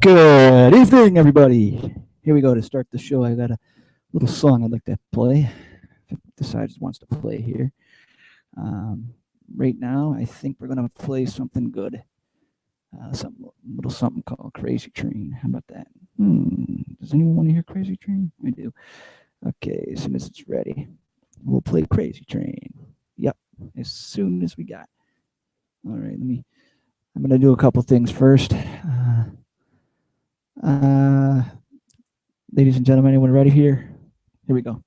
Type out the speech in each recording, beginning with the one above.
Good evening, everybody. Here we go to start the show. I got a little song I'd like to play. If it decides it wants to play here. Um, right now, I think we're gonna play something good. Some little something called Crazy Train. How about that? Does anyone want to hear Crazy Train? I do. Okay, as soon as it's ready, we'll play Crazy Train. Yep, as soon as we got. All right, let me. I'm gonna do a couple things first. Uh, Ladies and gentlemen, anyone ready here? Here we go.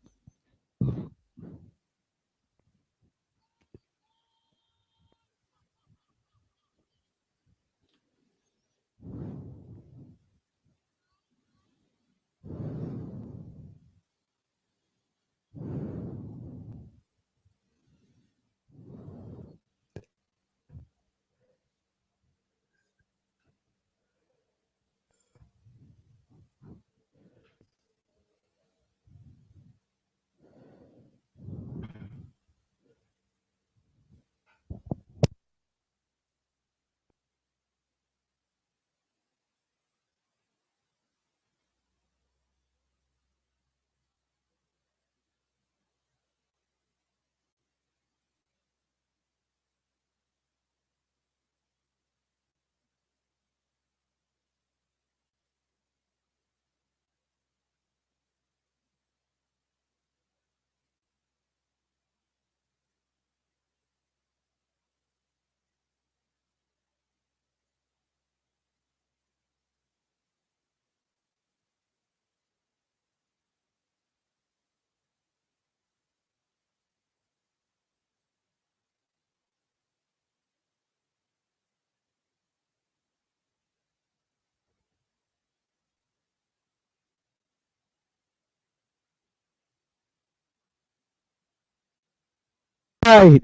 Right.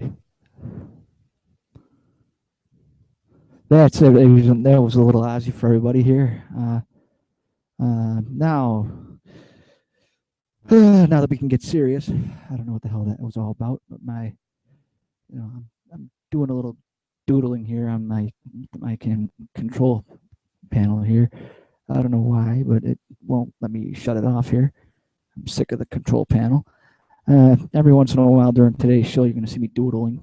That's it. That was a little Ozzy for everybody here. Now, now that we can get serious, I don't know what the hell that was all about, but I'm doing a little doodling here on my control panel here. I don't know why, but it won't let me shut it off here. I'm sick of the control panel. Every once in a while during today's show, you're going to see me doodling.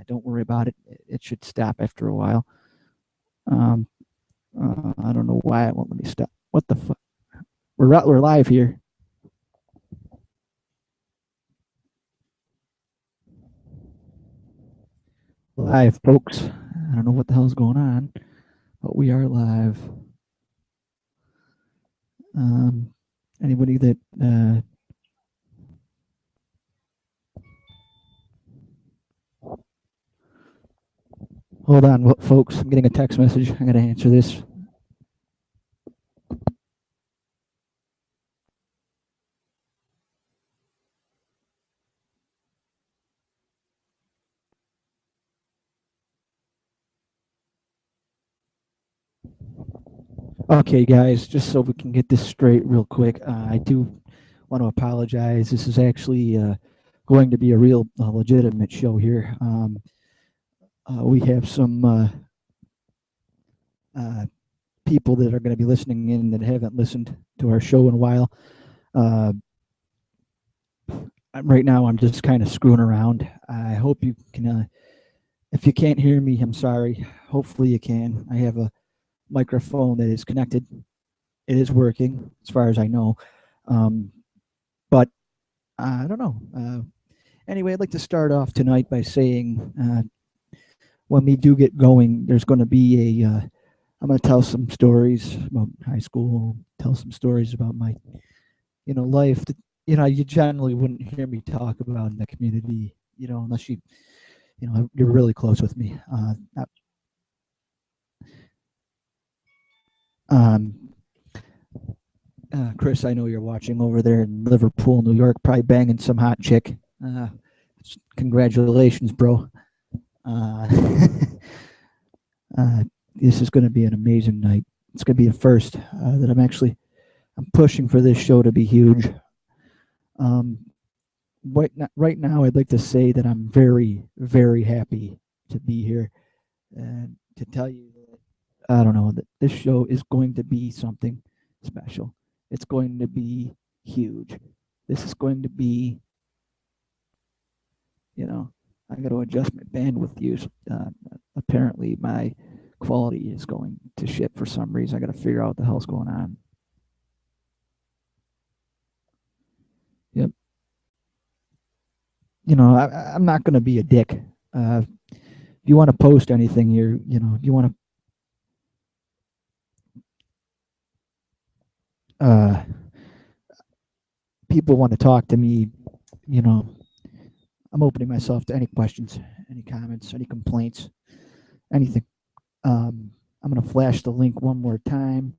Don't worry about it. It should stop after a while. Um, I don't know why it won't let me stop. What the fuck? We're live here. Live, folks. I don't know what the hell's going on, but we are live. Anybody that hold on, folks. I'm getting a text message. I gotta answer this. Okay, guys, just so we can get this straight real quick, I do want to apologize. This is actually going to be a real legitimate show here. We have some people that are going to be listening in that haven't listened to our show in a while. Right now, I'm just kind of screwing around. I hope you can. If you can't hear me, I'm sorry. Hopefully, you can. I have a microphone that is connected. It is working, as far as I know. But I don't know. Anyway, I'd like to start off tonight by saying when we do get going, there's going to be a. I'm going to tell some stories about high school, tell some stories about my, life that, you generally wouldn't hear me talk about in the community, unless you're really close with me. Um, Chris, I know you're watching over there in Liverpool, New York, probably banging some hot chick. Congratulations, bro. Uh, this is going to be an amazing night. It's going to be the first that I'm pushing for this show to be huge. Right now, I'd like to say that I'm very, very happy to be here and to tell you I don't know, that this show is going to be something special. It's going to be huge. This is going to be, you know, I got to adjust my bandwidth use. Apparently, my quality is going to shit for some reason. I got to figure out what the hell's going on. Yep. You know, I'm not going to be a dick. If you want to post anything here, you know, you want to, people want to talk to me, you know, I'm opening myself to any questions, any comments, any complaints, anything. I'm going to flash the link one more time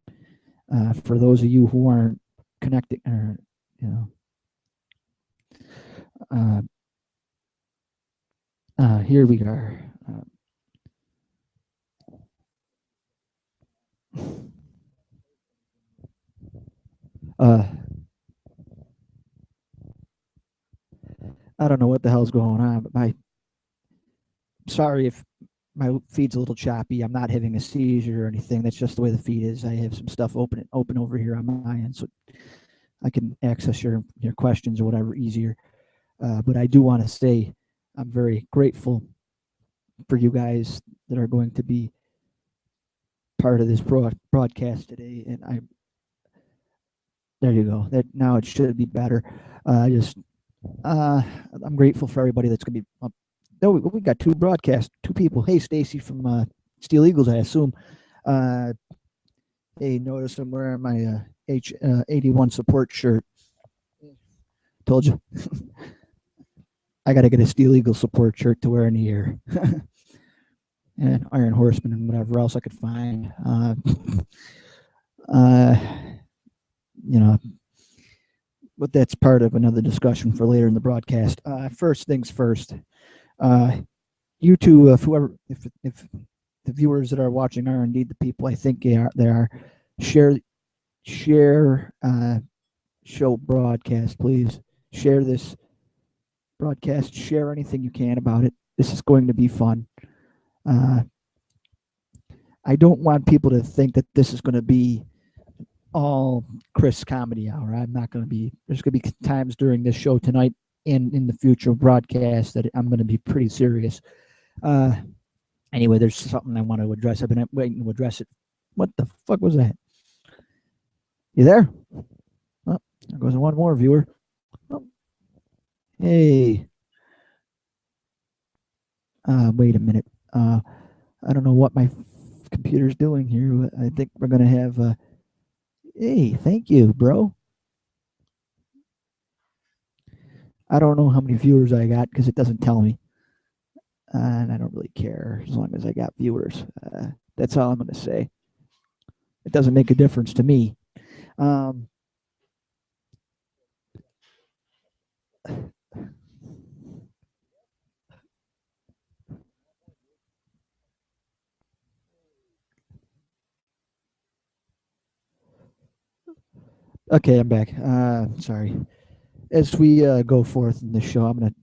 for those of you who aren't connected, or, you know, here we are. I don't know what the hell's going on, but sorry if my feed's a little choppy. I'm not having a seizure or anything. That's just the way the feed is. I have some stuff open over here on my end, so I can access your questions or whatever easier. But I do want to say I'm very grateful for you guys that are going to be part of this broadcast today. And there you go. That now it should be better. I'm grateful for everybody that's going to be. No, we got two people. Hey, Stacy from Steel Eagles, I assume. Hey, notice I'm wearing my H81 support shirt. Told you. I got to get a Steel Eagle support shirt to wear in the year. And Iron Horseman and whatever else I could find. You know, but that's part of another discussion for later in the broadcast. First things first. You two, if the viewers that are watching are indeed the people I think they are, share show broadcast, please. Share this broadcast. Share anything you can about it. This is going to be fun. I don't want people to think that this is going to be all Chris comedy hour. I'm not going to be. There's going to be times during this show tonight and in the future broadcast that I'm going to be pretty serious. Anyway, there's something I want to address. I've been waiting to address it. What the fuck was that? You there? Oh, there goes one more viewer. Oh. Hey. Wait a minute. I don't know what my computer's doing here. I think we're going to have. Hey, thank you, bro. I don't know how many viewers I got because it doesn't tell me. And I don't really care as long as I got viewers. That's all I'm going to say. It doesn't make a difference to me. Okay, I'm back. Sorry. As we go forth in the show, I'm gonna,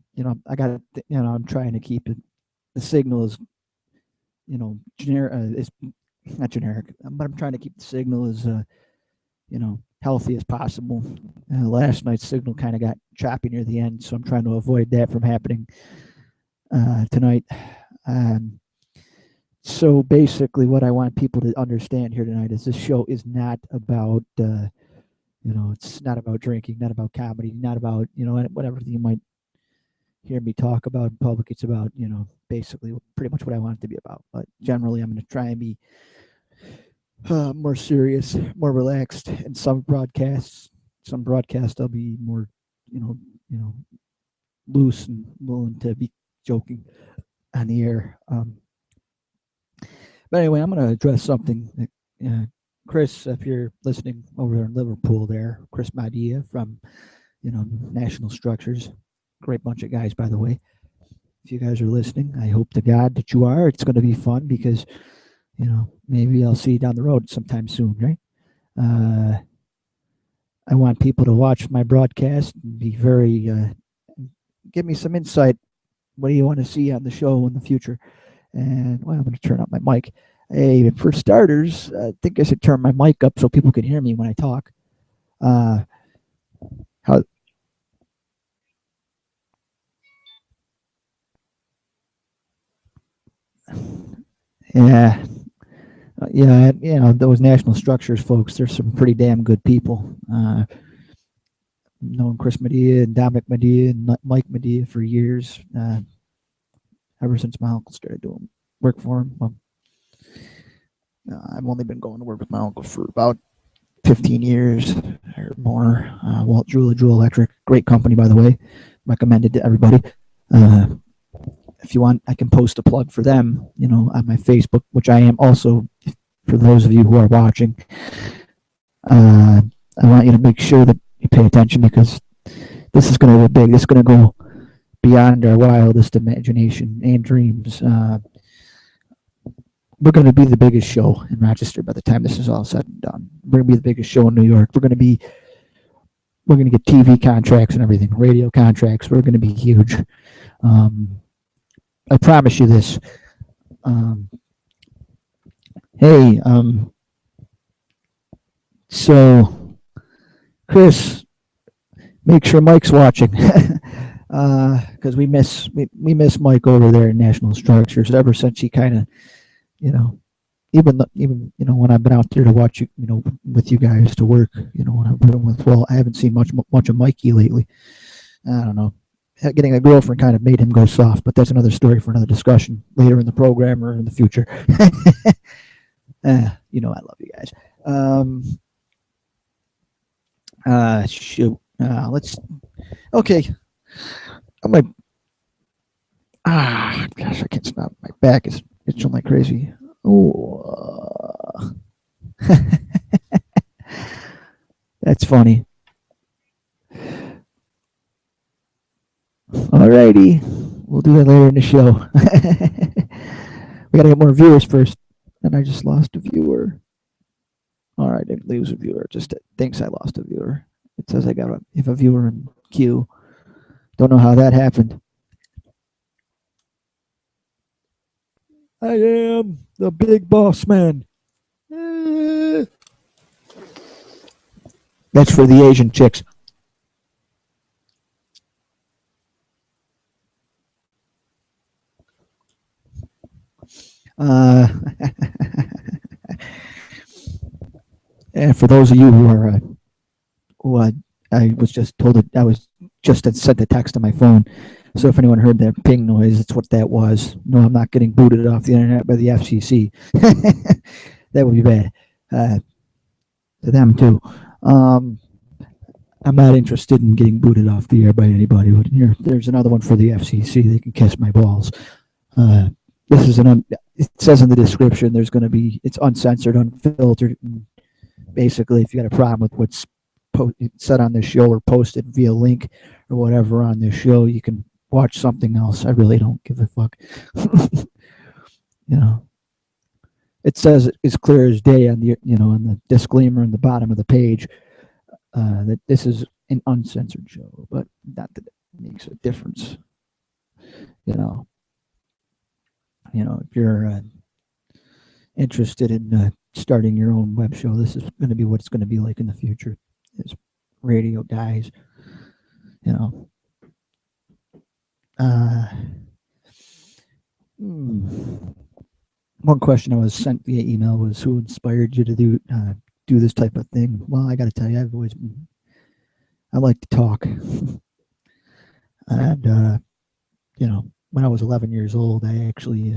I got to, I'm trying to keep it. The signal is, generic. It's not generic, but I'm trying to keep the signal as, healthy as possible. Last night's signal kind of got choppy near the end, so I'm trying to avoid that from happening tonight. So basically, what I want people to understand here tonight is this show is not about. It's not about drinking, not about comedy, not about, whatever you might hear me talk about in public. It's about, basically pretty much what I want it to be about. But generally, I'm going to try and be more serious, more relaxed. In some broadcasts, I'll be more, loose and willing to be joking on the air. But anyway, I'm going to address something that, Chris, if you're listening over there in Liverpool there, Chris Madia from, National Structures, great bunch of guys, by the way. If you guys are listening, I hope to God that you are. It's going to be fun because, maybe I'll see you down the road sometime soon, right? I want people to watch my broadcast and be very, give me some insight. What do you want to see on the show in the future? And, well, I'm going to turn up my mic. Hey, for starters, I think I should turn my mic up so people can hear me when I talk. Uh, how? Yeah, yeah, those national structures folks. There's some pretty damn good people. Known Chris Medea and Dominic Medea and Mike Medea for years. Ever since my uncle started doing work for him. Well, I've only been going to work with my uncle for about 15 years or more. Walt Jewell Electric, great company, by the way. Recommended to everybody. If you want, I can post a plug for them, on my Facebook, which I am also, for those of you who are watching. I want you to make sure that you pay attention because this is going to go big. This is going to go beyond our wildest imagination and dreams. We're going to be the biggest show in Rochester by the time this is all said and done. We're going to be the biggest show in New York. We're going to get TV contracts and everything, radio contracts. We're going to be huge. I promise you this. Hey, so Chris, make sure Mike's watching because we miss Mike over there in National Structures ever since he kind of, even when I've been out there to watch you, with you guys to work, when I've been with, well, I haven't seen much of Mikey lately. I don't know. Getting a girlfriend kind of made him go soft, but that's another story for another discussion later in the program or in the future. I love you guys. Shoot. Let's. Okay. Gosh, I can't stop. My back is itching like crazy. Oh. That's funny. Alrighty, we'll do that later in the show. We gotta get more viewers first. And I just lost a viewer. Alright, I didn't lose a viewer. Just thinks I lost a viewer. It says I got a viewer in queue. Don't know how that happened. I am the big boss man. That's for the Asian chicks. And for those of you who I was just told that I was just sent a text on my phone. So if anyone heard that ping noise, that's what that was. No, I'm not getting booted off the internet by the FCC. That would be bad. To them too. I'm not interested in getting booted off the air by anybody. But here, there's another one for the FCC. They can kiss my balls. This is it says in the description there's going to be, it's uncensored, unfiltered. And basically, if you got a problem with what's said on this show or posted via link or whatever on this show, you can watch something else. I really don't give a fuck. It says it's clear as day on the on the disclaimer on the bottom of the page that this is an uncensored show, but not that it makes a difference. If you're interested in starting your own web show, this is going to be what it's going to be like in the future. As radio dies, One question I was sent via email was, who inspired you to do this type of thing? Well, I got to tell you, I like to talk, and when I was 11 years old, I actually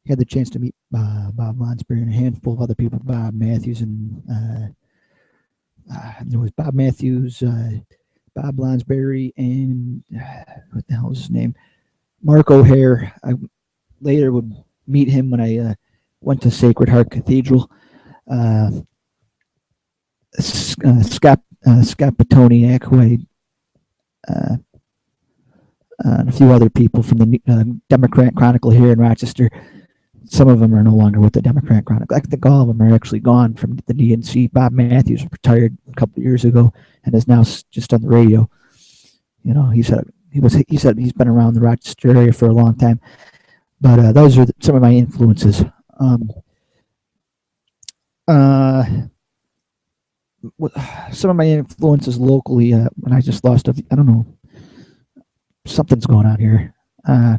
had the chance to meet Bob Lonsberry and a handful of other people, Bob Matthews and there was Bob Matthews, Bob Lonsberry, and what the hell is his name? Mark O'Hare. I later would meet him when I went to Sacred Heart Cathedral. Scott Petoniak, who and a few other people from the Democrat Chronicle here in Rochester. Some of them are no longer with the Democrat Chronicle. I think all of them are actually gone from the DNC. Bob Matthews retired a couple of years ago and is now just on the radio. He said he's been around the Rochester area for a long time. But those are some of my influences. Some of my influences locally, when I just lost I don't know, something's going on here. Uh,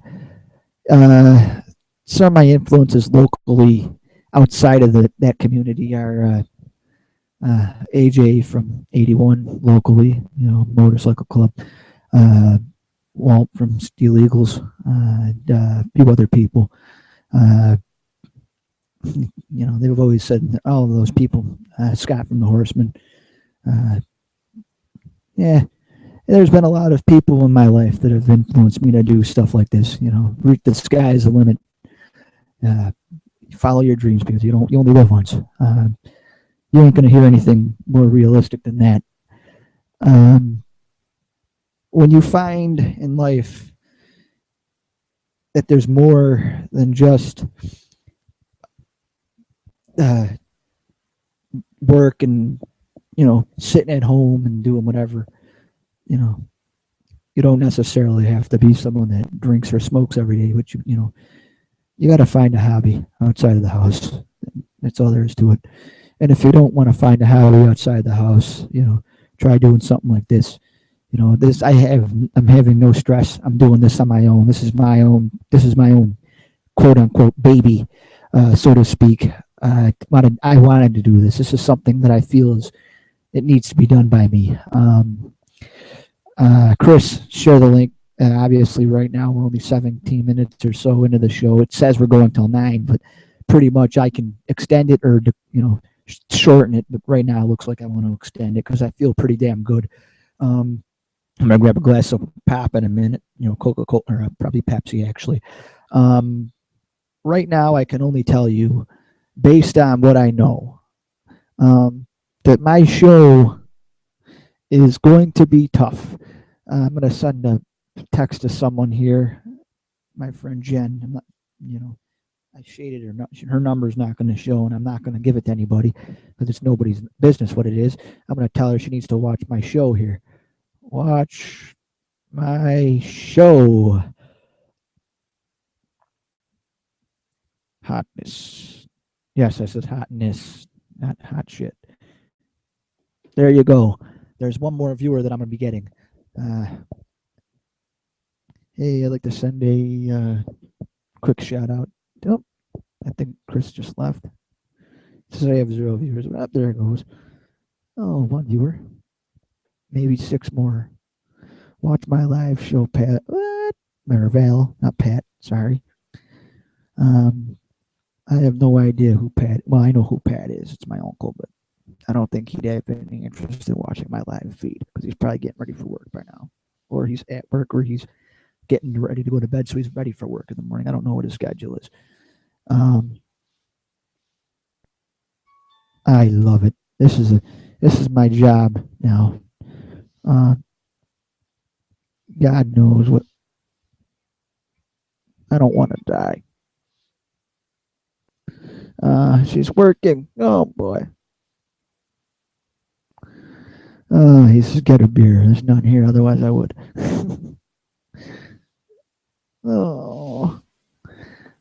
some of my influences locally outside of that community are AJ from 81 locally, motorcycle club, uh, Walt from Steel Eagles, and a few other people. Uh, they've always said all of those people, Scott from the Horsemen. Yeah, there's been a lot of people in my life that have influenced me to do stuff like this. The sky is the limit. Follow your dreams because you only live once. You ain't gonna hear anything more realistic than that. When you find in life that there's more than just work and sitting at home and doing whatever, you don't necessarily have to be someone that drinks or smokes every day, but you got to find a hobby outside of the house. That's all there is to it. And if you don't want to find a hobby outside the house, try doing something like this. I'm having no stress. I'm doing this on my own. This is my own quote unquote baby, so to speak. I wanted to do this. This is something that I feel it needs to be done by me. Chris, share the link. Obviously, right now we're only 17 minutes or so into the show. It says we're going till 9, but pretty much I can extend it or shorten it. But right now it looks like I want to extend it because I feel pretty damn good. I'm gonna grab a glass of pop in a minute. Coca-Cola or probably Pepsi actually. Right now I can only tell you, based on what I know, that my show is going to be tough. I'm going to send a text to someone here, my friend Jen. I'm not, I shaded her. Her number's not going to show, and I'm not going to give it to anybody because it's nobody's business what it is. I'm going to tell her she needs to watch my show here. Watch my show. Hotness. Yes, I said hotness, not hot shit. There you go. There's one more viewer that I'm going to be getting. Hey, I'd like to send a quick shout out. Oh, I think Chris just left. It says I have 0 viewers. Oh, there it goes. Oh, 1 viewer. Maybe 6 more. Watch my live show, Pat. What? Val, not Pat. Sorry. I have no idea who Pat. Well, I know who Pat is. It's my uncle, but I don't think he'd have any interest in watching my live feed because he's probably getting ready for work by now, or he's at work, or he's getting ready to go to bed, so he's ready for work in the morning. I don't know what his schedule is. I love it. This is my job now. God knows what. I don't want to die. She's working. Oh boy. He says get a beer. There's none here, otherwise I would. Oh,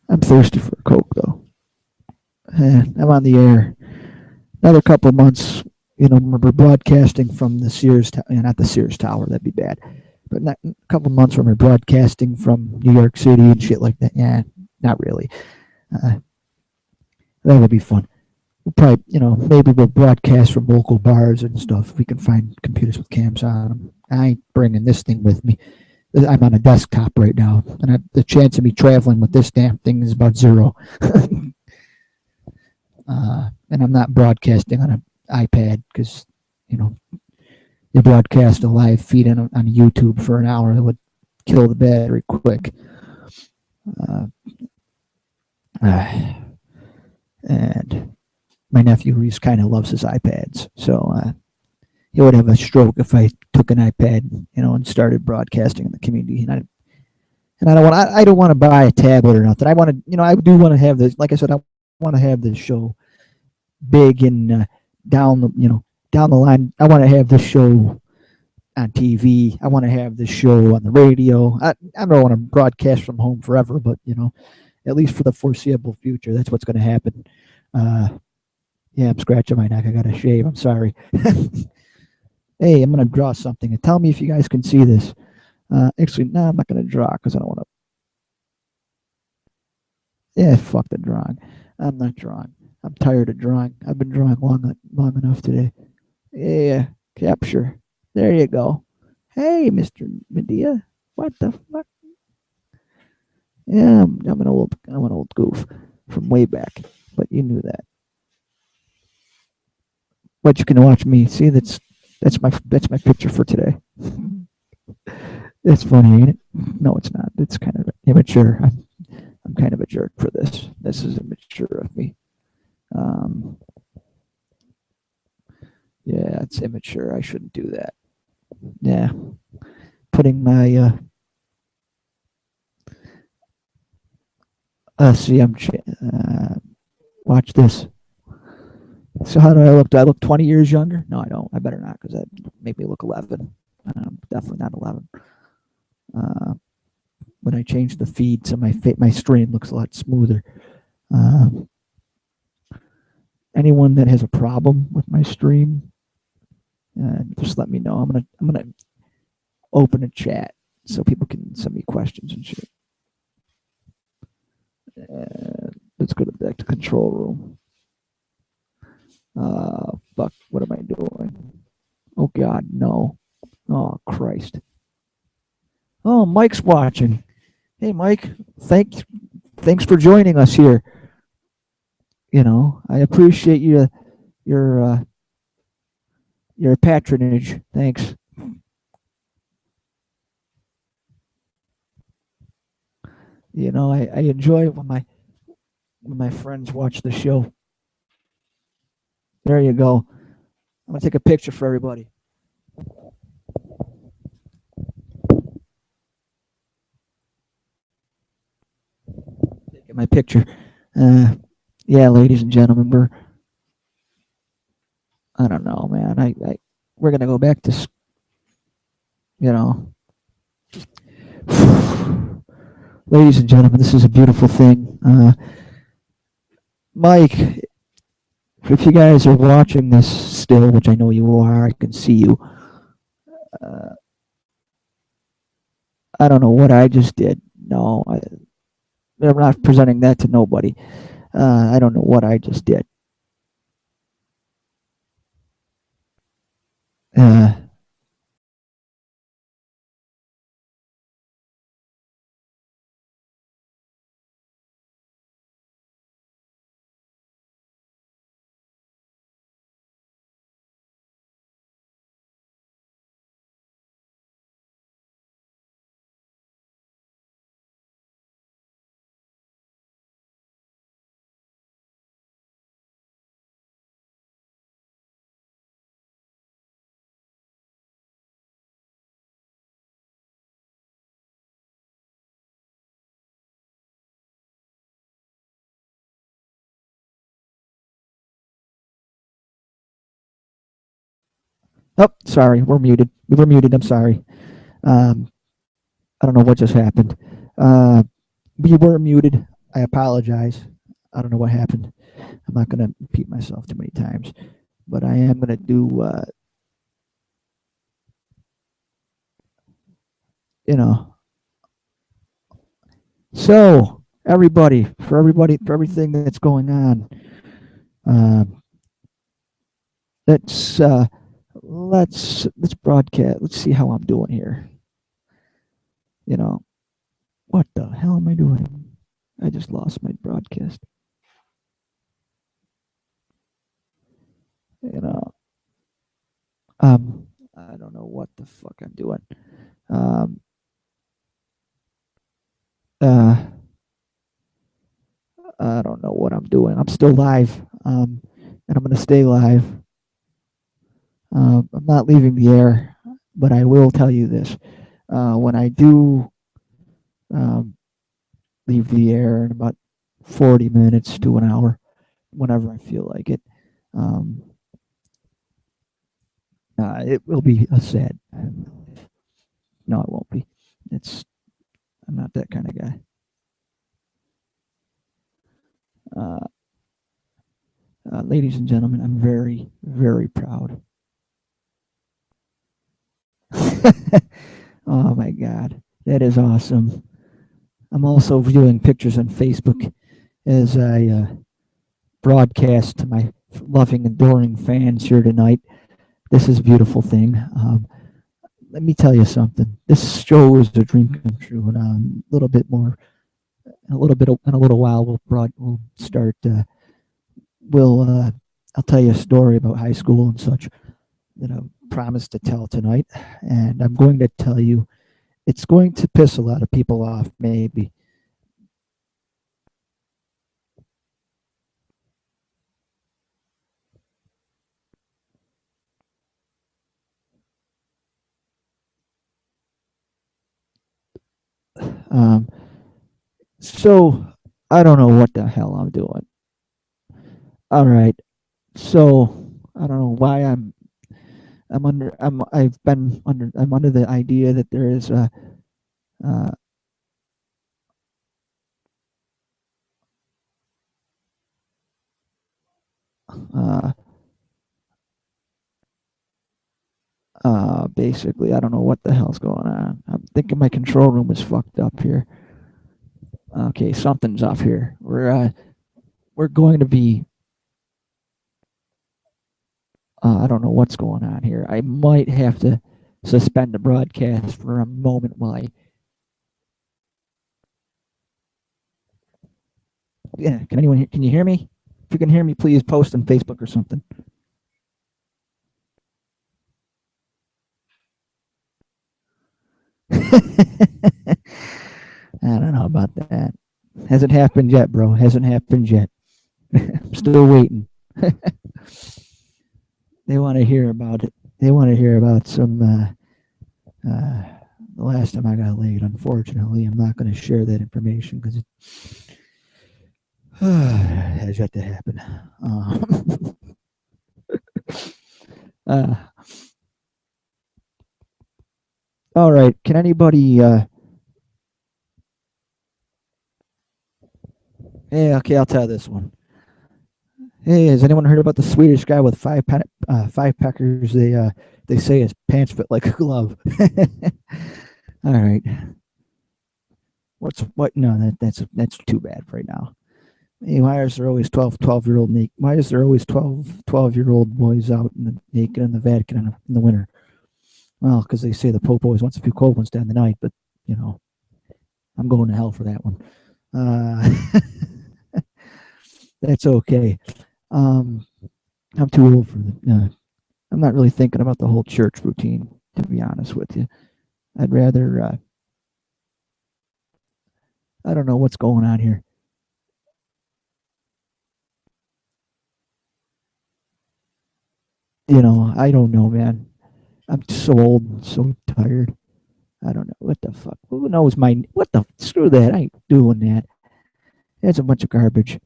I'm thirsty for a Coke though. I'm on the air. Another couple of months, we're broadcasting from the Sears, not the Sears Tower. That'd be bad. But a couple of months when we're broadcasting from New York City and shit like that. Yeah, not really. That would be fun. We'll probably, maybe we'll broadcast from local bars and stuff. If we can find computers with cams on them. I ain't bringing this thing with me. I'm on a desktop right now, and the chance of me traveling with this damn thing is about 0. And I'm not broadcasting on an iPad because, you broadcast a live feed on YouTube for an hour, that would kill the battery quick. And my nephew, he kind of loves his iPads, so he would have a stroke if I took an iPad, and started broadcasting in the community. And I don't want to buy a tablet or nothing. I want to, I do want to have this. Like I said, I want to have this show big and down the line. I want to have this show on TV. I want to have this show on the radio. I don't want to broadcast from home forever, but at least for the foreseeable future, that's what's going to happen. Yeah, I'm scratching my neck. I got to shave. I'm sorry. Hey, I'm going to draw something. And tell me if you guys can see this. Actually, no, I'm not going to draw because I don't want to. Yeah, fuck the drawing. I'm not drawing. I'm tired of drawing. I've been drawing long enough today. Yeah, capture. There you go. Hey, Mr. Medea. What the fuck? Yeah, I'm an old goof from way back, but you knew that. But you can watch me. See, that's my picture for today. It's funny, ain't it? No, it's not. It's kind of immature. I'm kind of a jerk for this. This is immature of me. Um, yeah, it's immature. I shouldn't do that. Yeah, putting my see, watch this. So how do I look? Do I look 20 years younger? No, I don't. I better not because that made me look 11. I'm definitely not 11. Uh, when I change the feed, so my stream looks a lot smoother. Um, anyone that has a problem with my stream, just let me know. I'm gonna open a chat so people can send me questions and shit. Let's go back to control room. Fuck, what am I doing? Oh God, no. Oh Christ. Oh, Mike's watching. Hey, Mike. Thanks for joining us here. I appreciate your your patronage. Thanks. I enjoy when my friends watch the show. There you go. I'm gonna take a picture for everybody. Get my picture. Yeah, ladies and gentlemen, I don't know, man. We're gonna go back to you know. Ladies and gentlemen, this is a beautiful thing. Mike, if you guys are watching this still, which I know you are, I can see you. Uh, I don't know what I just did. No, I'm not presenting that to nobody. I don't know what I just did. Uh, oh, sorry, we're muted. We're muted. I'm sorry. Um, I don't know what just happened. Uh, we were muted. I apologize. I don't know what happened. I'm not going to repeat myself too many times, but I am going to do, you know. So, for everything that's going on, um, let's uh, let's broadcast. Let's see how I'm doing here. You know, what the hell am I doing? I just lost my broadcast. You know, I don't know what the fuck I'm doing. Um, uh, I don't know what I'm doing. I'm still live, and I'm gonna stay live. I'm not leaving the air, but I will tell you this: when I do um, leave the air in about 40 minutes to an hour, whenever I feel like it, um, it will be a sad. No, it won't be. It's I'm not that kind of guy. Uh, Ladies and gentlemen, I'm very, very proud. Oh my God, that is awesome. I'm also viewing pictures on Facebook as I broadcast to my loving, adoring fans here tonight. This is a beautiful thing. Let me tell you something. This show is a dream come true, and a little bit more, in a little while, we'll start. We'll I'll tell you a story about high school and such that I promised to tell tonight, and I'm going to tell you. It's going to piss a lot of people off, maybe. Um, so I don't know what the hell I'm doing. All right. So I don't know why I'm under the idea that there is a uh, uh, basically I don't know what the hell's going on. I'm thinking my control room is fucked up here. Okay, something's off here. We're going to be I don't know what's going on here. I might have to suspend the broadcast for a moment while I. Yeah, can you hear me? If you can hear me, please post on Facebook or something. I don't know about that. Hasn't happened yet, bro. Hasn't happened yet. I'm still waiting. They want to hear about it. They want to hear about some. The last time I got laid, unfortunately, I'm not going to share that information because it has yet to happen. Uh, all right. Can anybody? Hey, okay, I'll tell this one. Hey, has anyone heard about the Swedish guy with five peckers? They say his pants fit like a glove. All right. What? No, that's too bad right now. Hey, why is there always 12-year-old naked? Why is there always 12-year-old boys out naked in the Vatican in the winter? Well, because they say the Pope always wants a few cold ones down the night, but you know, I'm going to hell for that one. That's okay. I'm too old for the. I'm not really thinking about the whole church routine, to be honest with you. I'd rather. I don't know what's going on here. I don't know, man. I'm so old and so tired. I don't know what the fuck. Who knows my what the screw that? I ain't doing that. That's a bunch of garbage.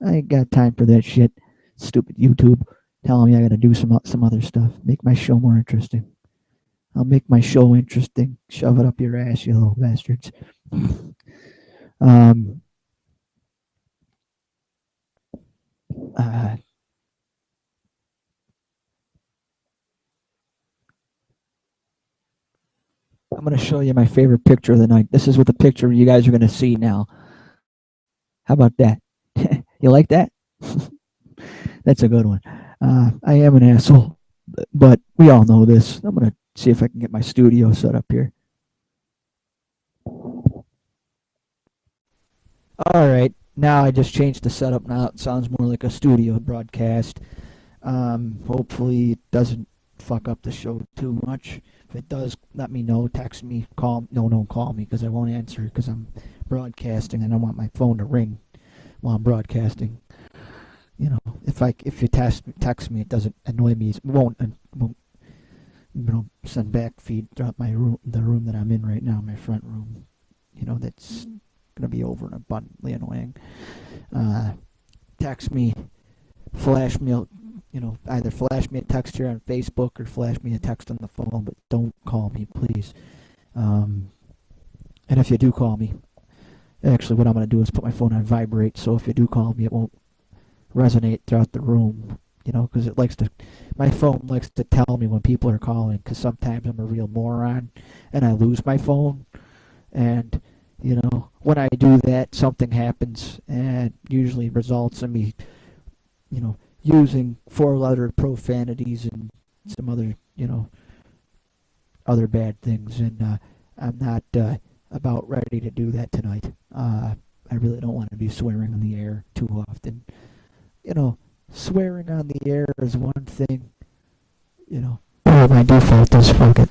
I ain't got time for that shit. Stupid YouTube telling me I got to do some other stuff. Make my show more interesting. I'll make my show interesting. Shove it up your ass, you little bastards. Um. Uh, I'm gonna show you my favorite picture of the night. This is what the picture you guys are gonna see now. How about that? You like that? That's a good one. I am an asshole, but we all know this. I'm gonna see if I can get my studio set up here. All right, now I just changed the setup. Now it sounds more like a studio broadcast. Hopefully it doesn't fuck up the show too much. If it does, let me know. Text me. Call. No, don't call me because I won't answer because I'm broadcasting and I want my phone to ring while I'm broadcasting. If you text me, it doesn't annoy me. It won't send back feed throughout my room, the room that I'm in right now, my front room. That's gonna be over and abundantly annoying. Uh, Text me, flash me, either flash me a text here on Facebook or flash me a text on the phone, but don't call me, please. Um, and if you do call me, actually, what I'm gonna do is put my phone on vibrate, so if you do call me, resonate throughout the room, you know, because it likes to, my phone likes to tell me when people are calling, because sometimes I'm a real moron and I lose my phone. And, you know, when I do that, something happens and usually results in me, you know, using four-letter profanities and some other, you know, other bad things. And I'm not about ready to do that tonight. I really don't want to be swearing on the air too often. You know, swearing on the air is one thing. You know, my default is fuck it.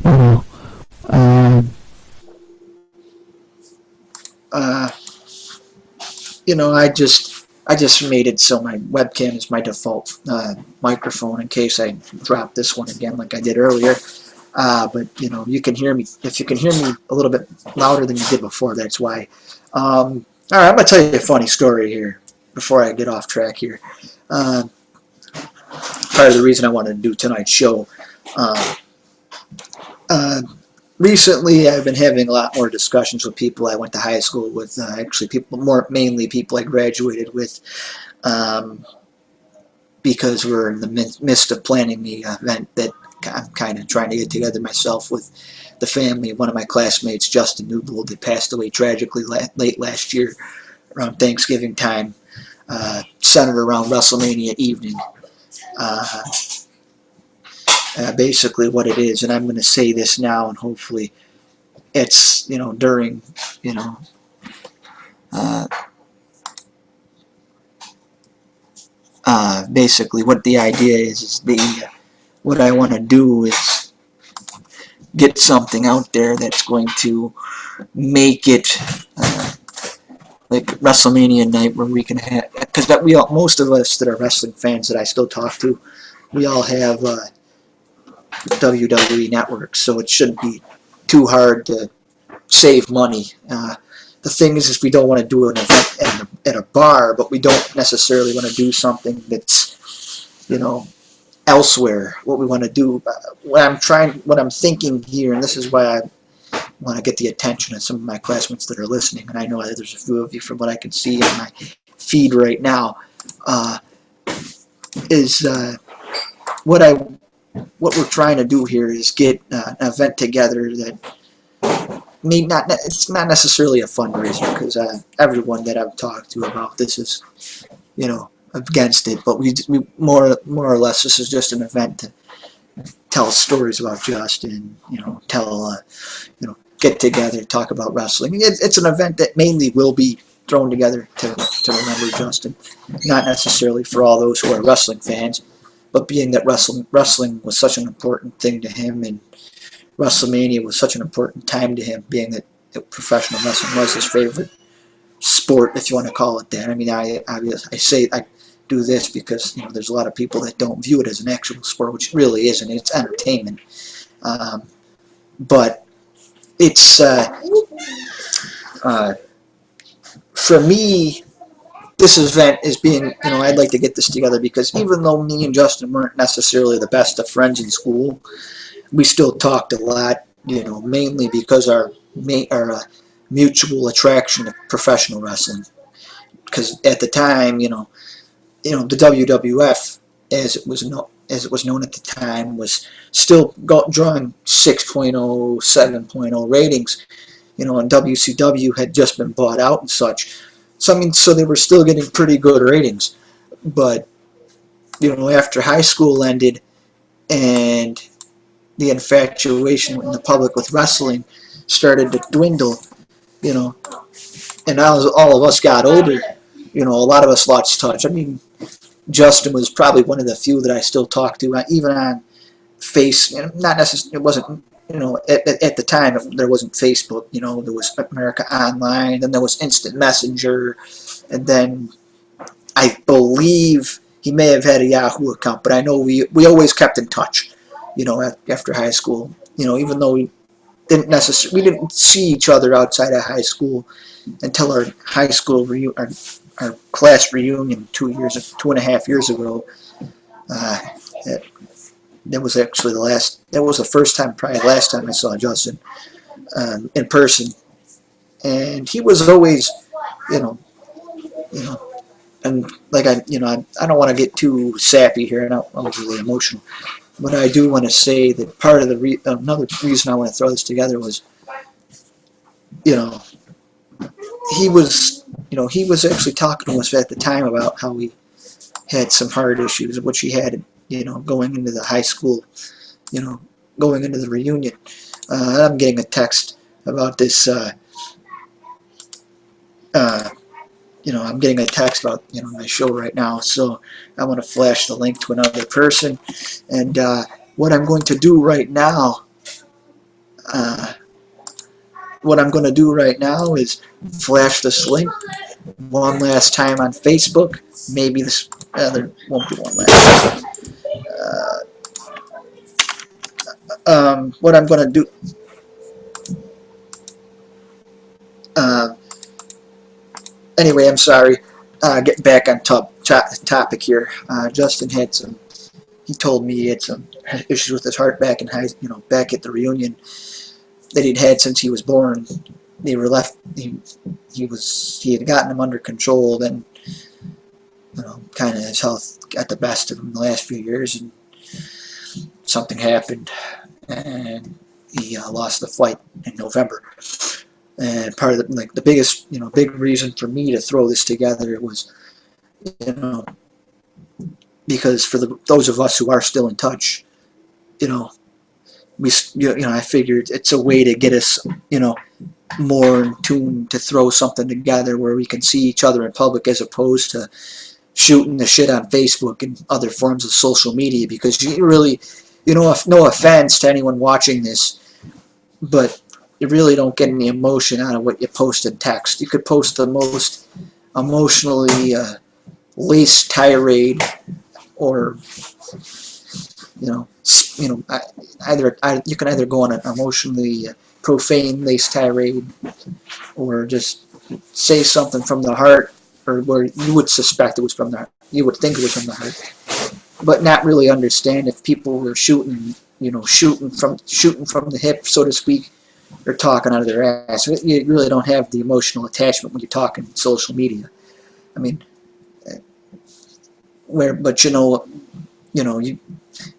You know, um, Uh, I just made it so my webcam is my default microphone in case I drop this one again like I did earlier. But you can hear me. If you can hear me a little bit louder than you did before, that's why. All right, I'm gonna tell you a funny story here before I get off track here. Uh, Part of the reason I wanted to do tonight's show. Uh, uh, Recently, I've been having a lot more discussions with people I went to high school with. Actually, mainly people I graduated with. Um, because we're in the midst of planning the event that I'm kind of trying to get together myself with the family of one of my classmates, Justin Newbold, that passed away tragically late last year around Thanksgiving time, centered around WrestleMania evening. Uh, Basically what it is, and I'm going to say this now, and hopefully it's, during, you know, uh, basically what the idea is what I want to do is get something out there that's going to make it like WrestleMania night where we can have, because that most of us that are wrestling fans that I still talk to, we all have WWE networks, so it shouldn't be too hard to save money. The thing is we don't want to do an event at a bar, but we don't necessarily want to do something that's, elsewhere. What we want to do, what I'm thinking here, and this is why I want to get the attention of some of my classmates that are listening, and I know that there's a few of you from what I can see on my feed right now, uh, is what we're trying to do here is get an event together that it's not necessarily a fundraiser, because everyone that I've talked to about this is, against it, but we more or less, this is just an event to tell stories about Justin, get together, talk about wrestling. It's an event that mainly will be thrown together to remember Justin, not necessarily for all those who are wrestling fans, but being that wrestling was such an important thing to him, and WrestleMania was such an important time to him, being that professional wrestling was his favorite sport, if you want to call it that. I mean, I do this because there's a lot of people that don't view it as an actual sport, which it really isn't. It's entertainment, but it's for me. This event is being, I'd like to get this together because even though me and Justin weren't necessarily the best of friends in school, we still talked a lot, mainly because our mutual attraction to professional wrestling. Because at the time, the WWF, as it was known at the time, was still drawing 6.0, 7.0 ratings, and WCW had just been bought out and such. So, I mean, so they were still getting pretty good ratings. But, after high school ended and the infatuation in the public with wrestling started to dwindle, and as all of us got older, a lot of us lost touch. I mean, Justin was probably one of the few that I still talk to, even on not necessarily, it wasn't, at the time, there wasn't Facebook, there was America Online, then there was Instant Messenger, and then I believe he may have had a Yahoo account, but I know we always kept in touch, after high school, even though we didn't see each other outside of high school until our high school our class reunion 2.5 years ago. That was actually that was the first time, probably the last time I saw Justin in person, and he was always, you know, and like I don't want to get too sappy here, and I'm really emotional, but I do want to say that part of the another reason I want to throw this together was, you know, he was actually talking to us at the time about how he had some heart issues, which he had, going into the high school, going into the reunion. I'm getting a text about this. I'm getting a text about my show right now, so I want to flash the link to another person. And what I'm going to do right now, is flash this link one last time on Facebook. Maybe this there won't be one last. What I'm going to do. Anyway, I'm sorry. Getting back on topic here. Justin had some. He told me he had some issues with his heart back in back at the reunion that he'd had since he was born. They were left. He had gotten them under control. Then, kind of his health got the best of him the last few years, and something happened, and he lost the flight in November. And part of the biggest big reason for me to throw this together was because for those of us who are still in touch, I figured it's a way to get us more in tune to throw something together where we can see each other in public as opposed to shooting the shit on Facebook and other forms of social media, because you really, no offense to anyone watching this, but you really don't get any emotion out of what you post in text. You could post the most emotionally laced tirade, or either you can either go on an emotionally profane laced tirade, or just say something from the heart, or where you would suspect it was from the heart. You would think it was from the heart, but not really understand if people were shooting from the hip, so to speak, or talking out of their ass. You really don't have the emotional attachment when you're talking social media. I mean,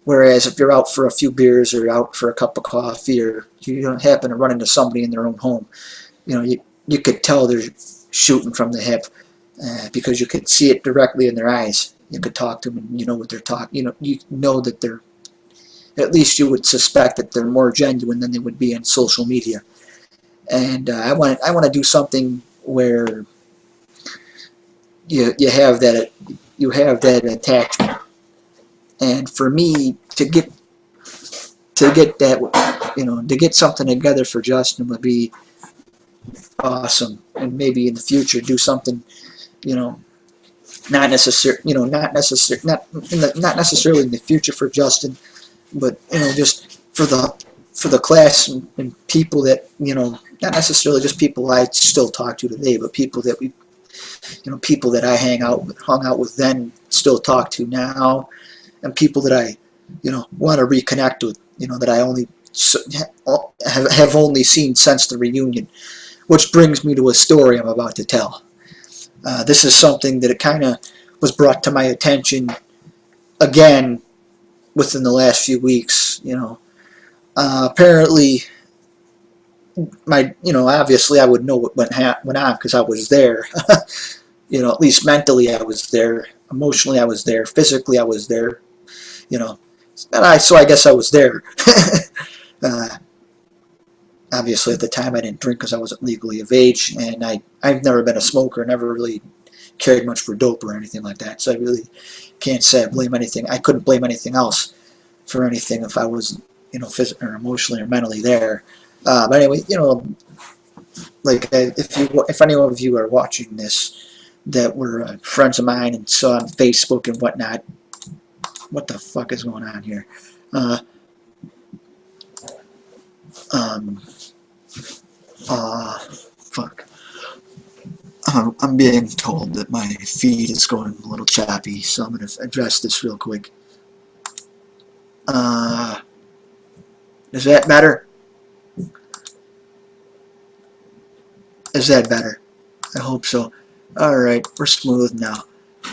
whereas if you're out for a few beers or out for a cup of coffee, or you don't happen to run into somebody in their own home, you could tell they're shooting from the hip, because you could see it directly in their eyes. You could talk to them, and you know what they're talking. You know that they're, at least you would suspect that they're more genuine than they would be on social media. And I want to do something where you have that attachment. And for me to get that, to get something together for Justin would be awesome. And maybe in the future do something, not necessarily in the future for Justin, but just for the class and people that not necessarily just people I still talk to today, but people that people that I hung out with then, still talk to now, and people that I want to reconnect with, that I only have only seen since the reunion. Which brings me to a story I'm about to tell. This is something that it kind of was brought to my attention again within the last few weeks. Apparently, obviously I would know what went on because I was there. At least mentally I was there, emotionally I was there, physically I was there. So I guess I was there. Obviously at the time I didn't drink because I wasn't legally of age, and I've never been a smoker, never really cared much for dope or anything like that. So I really can't say I blame anything. I couldn't blame anything else for anything if I was, physically or emotionally or mentally there. But anyway, if any of you are watching this that were friends of mine and saw on Facebook and whatnot, what the fuck is going on here? Fuck. I'm being told that my feed is going a little choppy, so I'm going to address this real quick. Is that better? Is that better? I hope so. Alright, we're smooth now.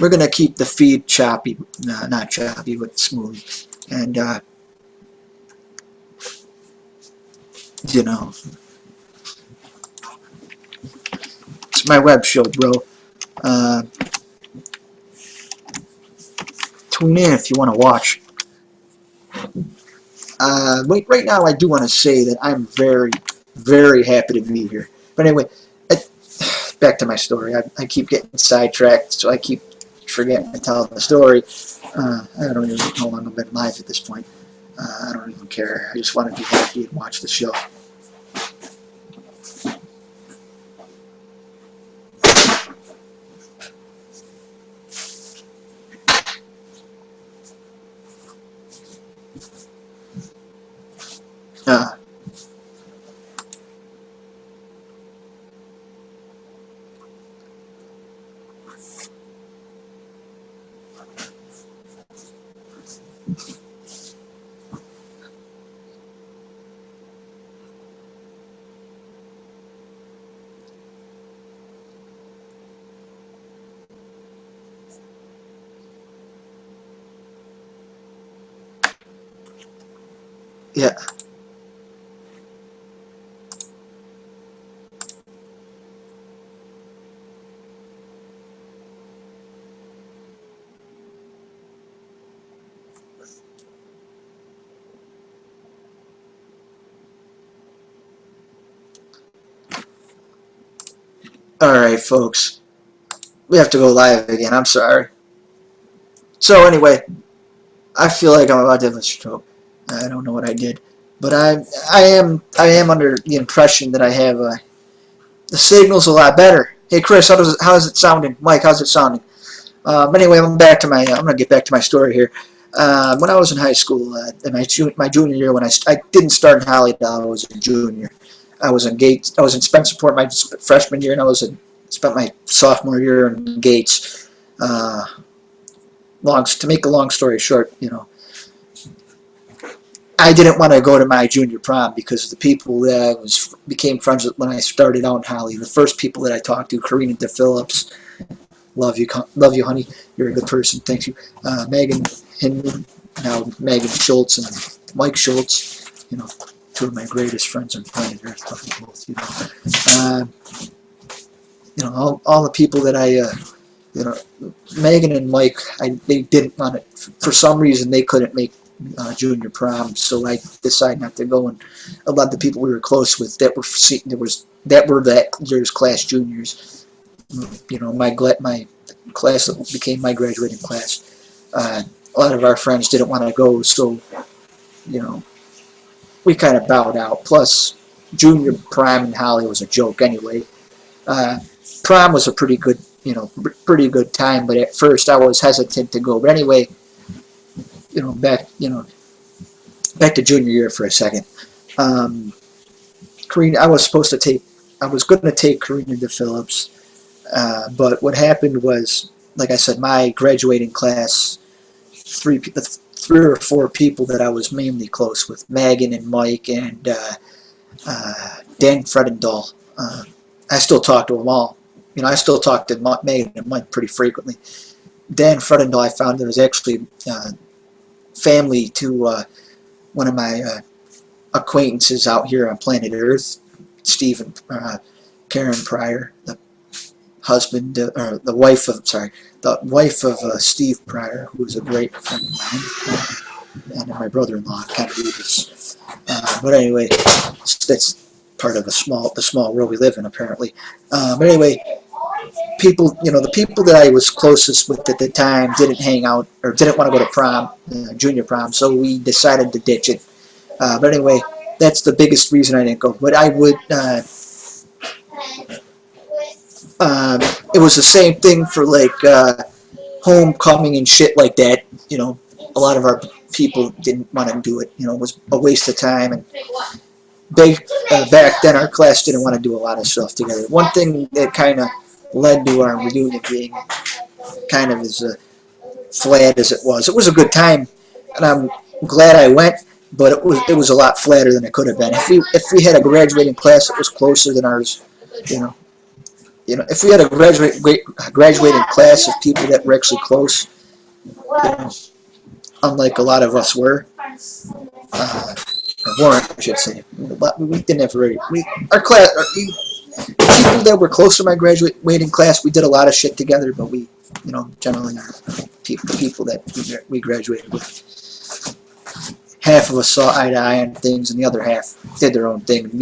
we're gonna keep the feed choppy, not choppy, but smooth, and you know, it's my web show, bro. Uh, Tune in if you want to watch. Right now, I do want to say that I'm very, very happy to be here. But anyway, back to my story. I keep getting sidetracked, so I keep forgetting to tell the story. I don't even know how long I've been live at this point. I don't even care. I just want to be happy and watch the show. Uh, yeah. Alright, folks. We have to go live again. I'm sorry. So anyway, I feel like I'm about to have a stroke. I don't know what I did, but I am under the impression that I have the signal's a lot better. Hey Chris, how's it sounding? Mike, how's it sounding? Anyway, I'm gonna get back to my story here. When I was in high school, in my junior year, when I didn't start in Hollydown, I was a junior. I was in Gates. I was in Spencerport my freshman year, and spent my sophomore year in Gates. To make a long story short, I didn't want to go to my junior prom because the people that I became friends with when I started out in Holly, the first people that I talked to, Karina DePhillips, love you, honey, you're a good person, thank you. Megan Hinman, now Megan Schultz and Mike Schultz, two of my greatest friends on planet Earth, both, all the people that Megan and Mike, they didn't want it. For some reason, they couldn't make junior prom, so I decided not to go. And a lot of the people we were close with that were that year's class juniors. My class that became my graduating class. A lot of our friends didn't want to go, so we kind of bowed out. Plus, junior prom in Holly was a joke anyway. Prom was a pretty good time, but at first I was hesitant to go. But anyway, back to junior year for a second. Karina, I was going to take Karina DePhillips, but what happened was, like I said, my graduating class, three or four people that I was mainly close with, Megan and Mike and Dan Fredendahl. I still talk to them all. I still talk to Megan and Mike pretty frequently. Dan Fredendahl, I found there was actually family to one of my acquaintances out here on planet Earth, Stephen, Karen Pryor, the wife of Steve Pryor, who was a great friend of mine, and my brother-in-law, kind of Lucas. But anyway, that's part of the small world we live in, apparently. But anyway, the people that I was closest with at the time didn't hang out or didn't want to go to prom, junior prom, so we decided to ditch it. But anyway, that's the biggest reason I didn't go. But I would. It was the same thing for like homecoming and shit like that. A lot of our people didn't want to do it. It was a waste of time. And back then, our class didn't want to do a lot of stuff together. One thing that kind of led to our reunion being kind of as flat as it was. It was a good time, and I'm glad I went. But it was a lot flatter than it could have been. If we had a graduating class that was closer than ours, you know, if we had a graduating class of people that were actually close, you know, unlike a lot of us were, or weren't, I should say. But we didn't have our class, people that were close to my graduating class, we did a lot of shit together, but we, you know, generally people that we graduated with. Half of us saw eye to eye on things, and the other half did their own thing. And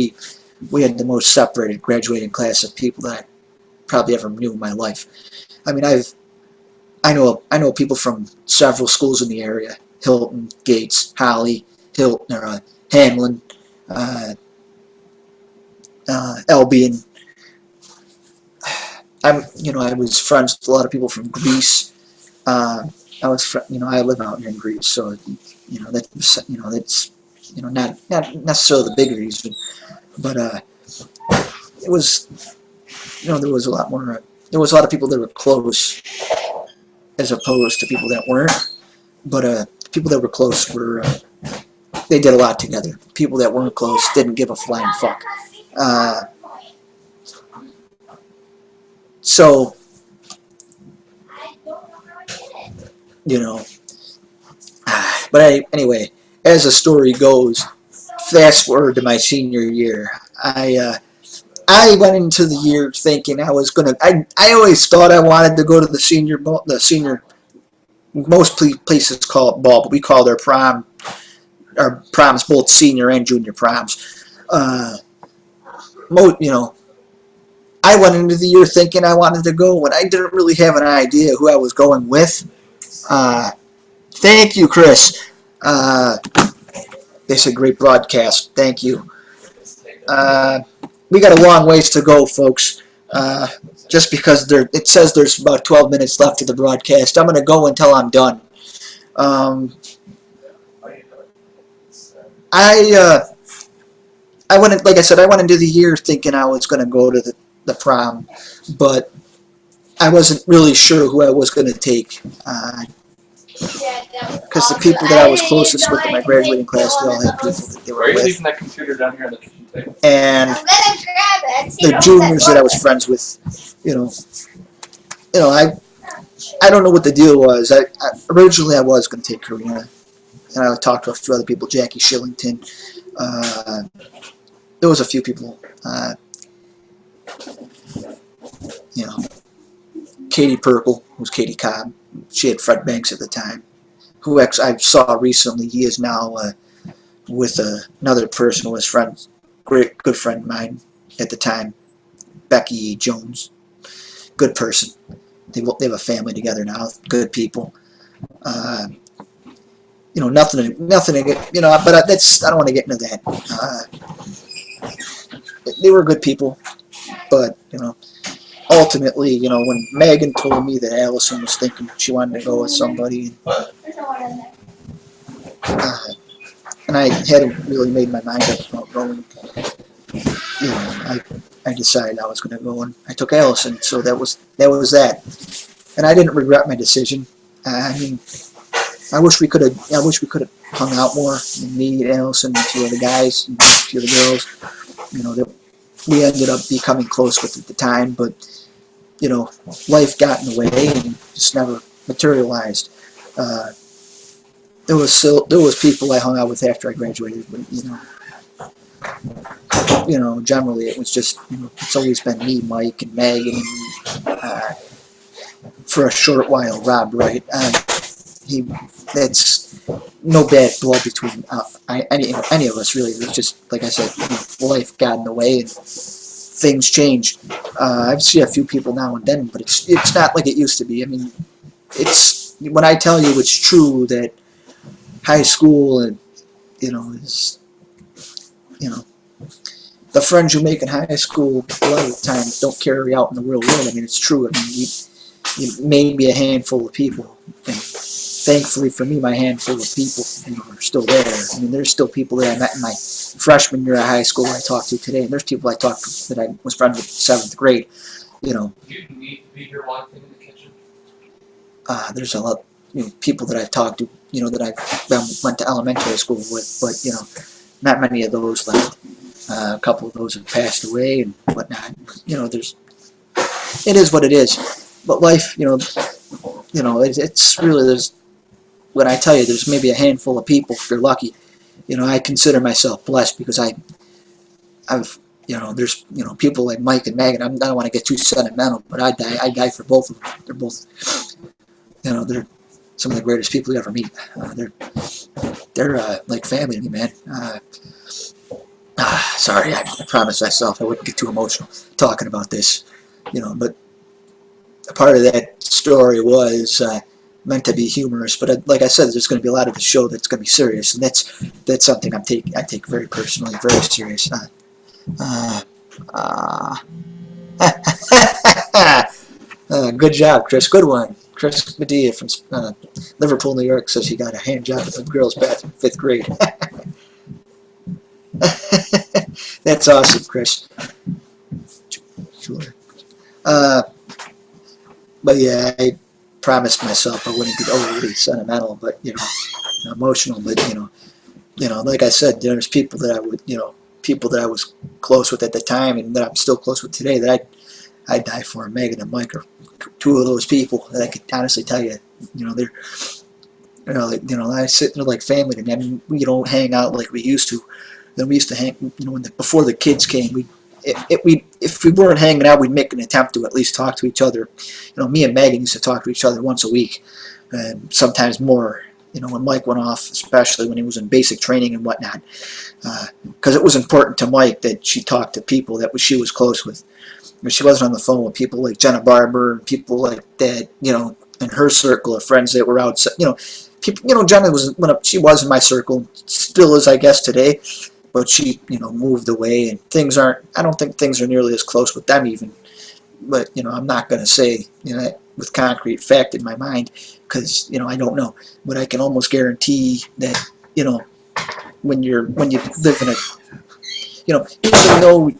we had the most separated graduating class of people that I probably ever knew in my life. I mean, I know people from several schools in the area: Hilton, Gates, Holly, Hilton, or Hamlin, Albion. I was friends with a lot of people from Greece. I live out here in Greece, so that's not necessarily the big reason, but it was, there was a lot more. There was a lot of people that were close, as opposed to people that weren't. But people that were close were they did a lot together. People that weren't close didn't give a flying fuck. So, but anyway, as the story goes, fast forward to my senior year, I went into the year thinking I was gonna. I always thought I wanted to go to the senior. Most places call it ball, but we call their prom. Our proms, both senior and junior proms. I went into the year thinking I wanted to go, and I didn't really have an idea who I was going with. Thank you, Chris. They said great broadcast. Thank you. We got a long ways to go, folks. Just because it says there's about 12 minutes left of the broadcast, I'm going to go until I'm done. I went, like I said, I went into the year thinking I was going to go to the prom, but I wasn't really sure who I was going to take. Because the people that I was closest with in my graduating class, they all had people that they were with. Leaving that computer down here on the kitchen table? And the juniors that I was friends with, I don't know what the deal was. Originally I was going to take Karina, and I talked to a few other people, Jackie Shillington. There was a few people, Katie Purple, who was Katie Cobb. She had Fred Banks at the time, who I saw recently. He is now with another person who was good friend of mine at the time, Becky Jones. Good person. They have a family together now. Good people. Nothing to get, but I don't want to get into that. They were good people, but, ultimately, when Megan told me that Allison was thinking she wanted to go with somebody, and I hadn't really made my mind up about going, I decided I was going to go, and I took Allison, so that was that. And I didn't regret my decision. I wish we could have hung out more. Me, Allison, and a few of the guys, and a few of the girls, that we ended up becoming close with at the time, but life got in the way and just never materialized. There was people I hung out with after I graduated, but generally it was just it's always been me, Mike, and Megan, and for a short while Rob Wright. That's no bad blood between any of us really. It was just like I said, life got in the way and things changed. I see a few people now and then, but it's not like it used to be. I mean, it's when I tell you it's true that high school and is the friends you make in high school a lot of the time don't carry out in the real world. I mean, it's true. I mean, you may be a handful of people, and thankfully for me, my handful of people are still there. I mean, there's still people that I met in my freshman year of high school I talk to today, and there's people I talked to that I was friends with in 7th grade. You need to be here one thing in the kitchen. There's a lot, people that I've talked to, that I went to elementary school with, but not many of those left. A couple of those have passed away and whatnot. There's it is what it is. But life, it's really, there's, when I tell you, there's maybe a handful of people, if you're lucky. I consider myself blessed because I've, there's, people like Mike and Megan. I don't want to get too sentimental, but I die for both of them. They're both, they're some of the greatest people you ever meet. They're like family to me, man. Sorry, I promised myself I wouldn't get too emotional talking about this, but a part of that story was meant to be humorous, but like I said, there's going to be a lot of the show that's going to be serious, and that's something I take very personally, very serious. Good job, Chris. Good one. Chris Medea from Liverpool, New York says she got a hand job at the girls' bathroom, 5th grade. That's awesome, Chris. Sure. But yeah, I promised myself I wouldn't get overly sentimental, but emotional. But like I said, there's people that I would, people that I was close with at the time, and that I'm still close with today. That I'd die for. Megan and Mike are two of those people that I could honestly tell you, they're, I sit there like family to me. I mean, we don't hang out like we used to. Then we used to hang, before the kids came. If we weren't hanging out, we'd make an attempt to at least talk to each other. Me and Megan used to talk to each other once a week, and sometimes more. When Mike went off, especially when he was in basic training and whatnot, because it was important to Mike that she talked to people that she was close with. She wasn't on the phone with people like Jenna Barber and people like that, in her circle of friends that were outside. People, Jenna she was in my circle, still is, I guess, today. But she, moved away, and I don't think things are nearly as close with them even. But, I'm not going to say, with concrete fact in my mind, because, I don't know. But I can almost guarantee that, when you live in a, even though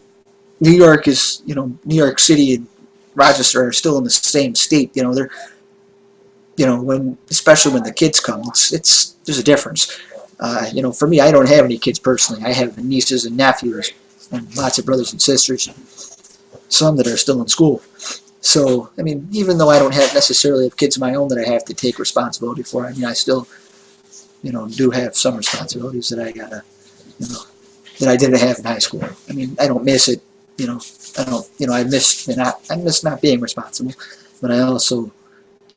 New York is, New York City and Rochester are still in the same state, they're, especially when the kids come, there's a difference. For me, I don't have any kids personally. I have nieces and nephews and lots of brothers and sisters, some that are still in school. So, I mean, even though I don't necessarily have kids of my own that I have to take responsibility for, I mean, I still, do have some responsibilities that I gotta, that I didn't have in high school. I mean, I don't miss it, I miss not being responsible, but I also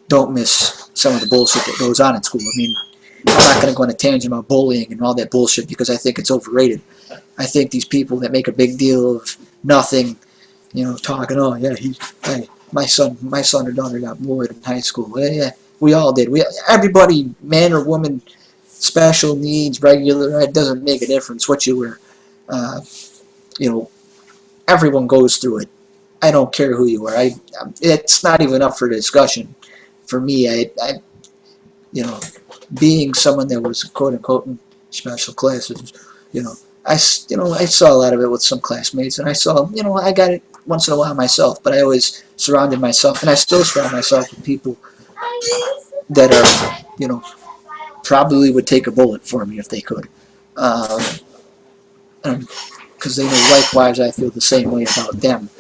don't miss some of the bullshit that goes on in school. I mean, I'm not going to go on a tangent about bullying and all that bullshit because I think it's overrated. I think these people that make a big deal of nothing, talking, oh yeah, my son or daughter got bullied in high school. Yeah, we all did. Everybody, man or woman, special needs, regular, it doesn't make a difference what you were. Everyone goes through it. I don't care who you are. It's not even up for discussion. For me, being someone that was quote unquote in special classes, I saw a lot of it with some classmates, and I saw, I got it once in a while myself, but I always surrounded myself, and I still surround myself with people that are, probably would take a bullet for me if they could, because they know likewise I feel the same way about them.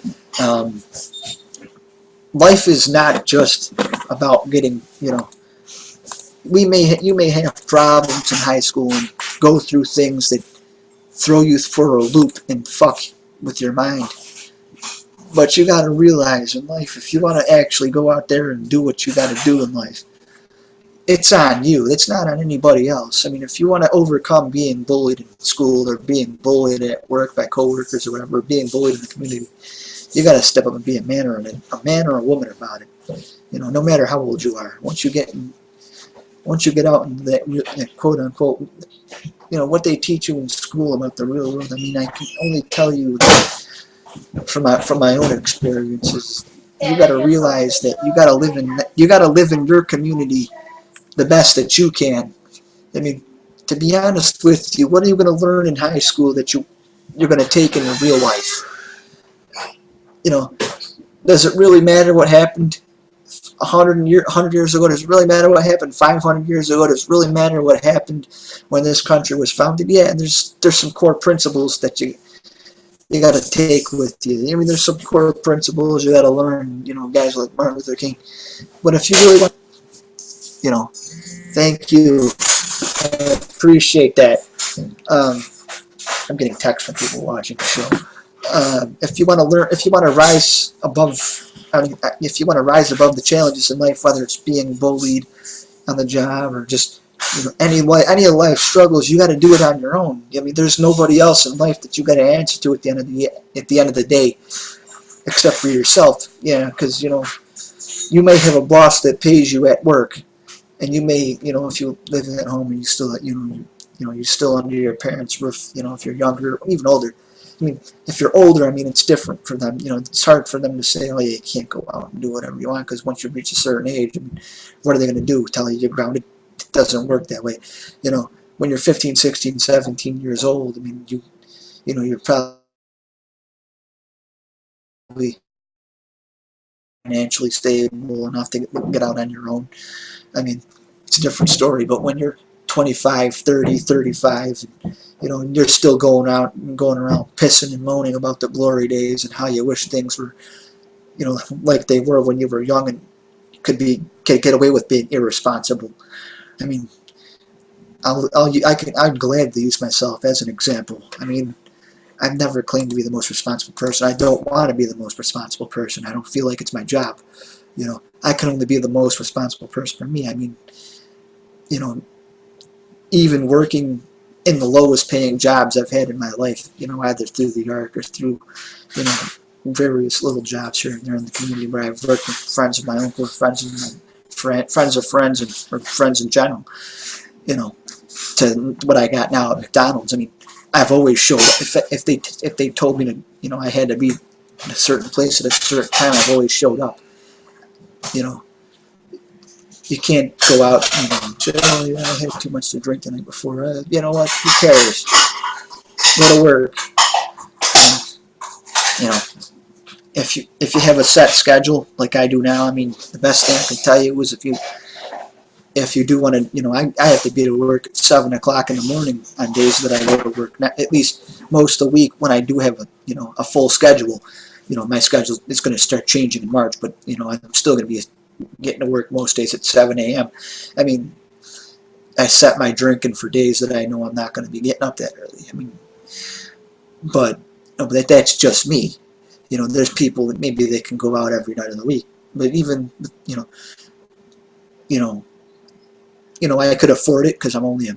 Life is not just about getting, you may have problems in high school and go through things that throw you for a loop and fuck with your mind. But you got to realize in life, if you want to actually go out there and do what you got to do in life, it's on you. It's not on anybody else. I mean, if you want to overcome being bullied in school or being bullied at work by coworkers or whatever, or being bullied in the community, you got to step up and be a man or a woman about it. No matter how old you are. Once you get out into that quote unquote, what they teach you in school about the real world. I mean, I can only tell you from my own experiences. You got to realize that you got to live in your community the best that you can. I mean, to be honest with you, what are you going to learn in high school that you're going to take in real life? Does it really matter what happened 100 years ago? Does it really matter what happened 500 years ago? Does it really matter what happened when this country was founded? Yeah, and there's some core principles that you got to take with you. I mean, there's some core principles you got to learn. You know, guys like Martin Luther King. But if you really want, you know, thank you. I appreciate that. I'm getting texts from people watching the show. If you want to learn, if you want to rise above, if you want to rise above the challenges in life, whether it's being bullied on the job or just any of life struggles, you got to do it on your own. I mean, there's nobody else in life that you got to answer to at the end of the day, except for yourself. Yeah, because you may have a boss that pays you at work, and you may, if you live at home and you still, you're still under your parents' roof. If you're younger, or even older. I mean, if you're older, I mean, it's different for them. It's hard for them to say, oh, you can't go out and do whatever you want, because once you reach a certain age, I mean, what are they going to do? Tell you you're grounded? It doesn't work that way. When you're 15, 16, 17 years old, I mean, you're probably financially stable enough to get out on your own. I mean, it's a different story. But when you're 25, 30, 35, and you're still going out and going around pissing and moaning about the glory days and how you wish things were, like they were when you were young and could get away with being irresponsible. I mean, I'd gladly use myself as an example. I mean, I've never claimed to be the most responsible person. I don't want to be the most responsible person. I don't feel like it's my job. I can only be the most responsible person for me. I mean, even working in the lowest paying jobs I've had in my life, either through the ARC or through, various little jobs here and there in the community where I've worked with friends of my uncle, friends of friends, or friends in general, to what I got now at McDonald's. I mean, I've always showed up. If they told me to, I had to be in a certain place at a certain time, I've always showed up. You can't go out and say, oh, yeah, I had too much to drink the night before. You know what? Who cares? Go to work. And, if you have a set schedule like I do now, I mean, the best thing I can tell you is if you do want to, I have to be to work at 7 o'clock in the morning on days that I go to work. At least most of the week when I do have a full schedule. My schedule is going to start changing in March, but I'm still going to be getting to work most days at 7 a.m. I mean, I set my drinking for days that I know I'm not going to be getting up that early. I mean, but that's just me. There's people that maybe they can go out every night of the week, but even I could afford it because I'm only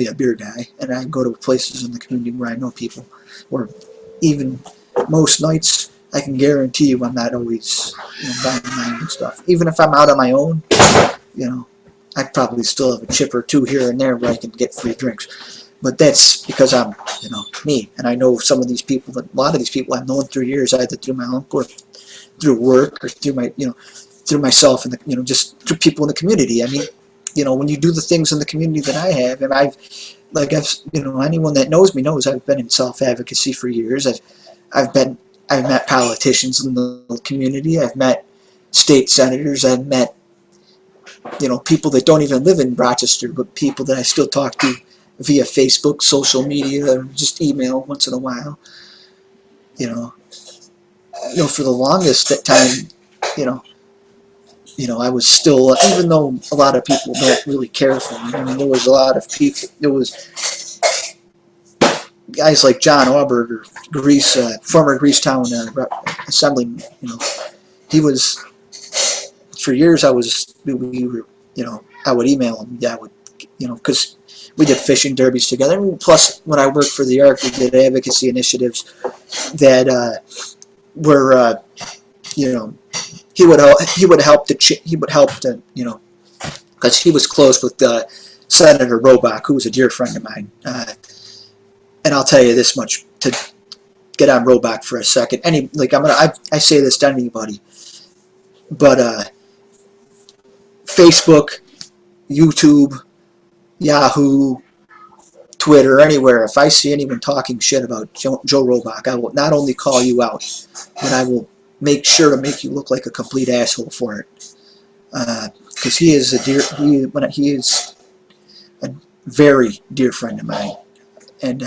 a beer guy, and I go to places in the community where I know people. Or even most nights, I can guarantee you I'm not always buying mine and stuff. Even if I'm out on my own, I probably still have a chip or two here and there where I can get free drinks. But that's because I'm me, and I know some of these people. A lot of these people I've known through years, either through my uncle or through work or through my through myself and just through people in the community. I mean, when you do the things in the community that I have, and I've anyone that knows me knows I've been in self-advocacy for years. I've met politicians in the community. I've met state senators. I've met people that don't even live in Rochester, but people that I still talk to via Facebook, social media, or just email once in a while. For the longest time, I was still, even though a lot of people don't really care for me. I mean, there was a lot of people. There was guys like John Auberg or former Greasetown Assemblyman. He was, for years. We were, I would email him. Yeah, I would, because we did fishing derbies together. I mean, plus, when I worked for the ARC, we did advocacy initiatives that were, he would help to because he was close with Senator Robach, who was a dear friend of mine. And I'll tell you this much to get on Robach for a second. I say this to anybody, but Facebook, YouTube, Yahoo, Twitter, anywhere, if I see anyone talking shit about Joe Robach, I will not only call you out, but I will make sure to make you look like a complete asshole for it. Because he is a very dear friend of mine, and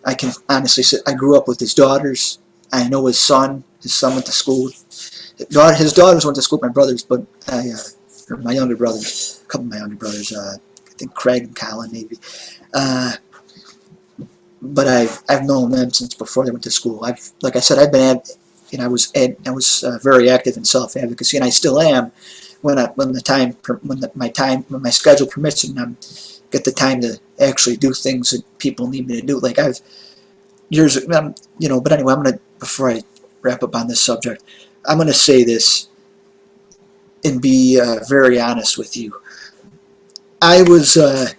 I can honestly say I grew up with his daughters. I know his son. His son went to school. His daughters went to school with my brothers, but or my younger brothers, a couple of my younger brothers, I think Craig and Colin maybe. But I've known them since before they went to school. Like I said, I've been I was very active in self advocacy, and I still am when my schedule permits and I get the time to actually do things that people need me to do. Like But anyway, before I wrap up on this subject, I'm gonna say this and be very honest with you. I was, like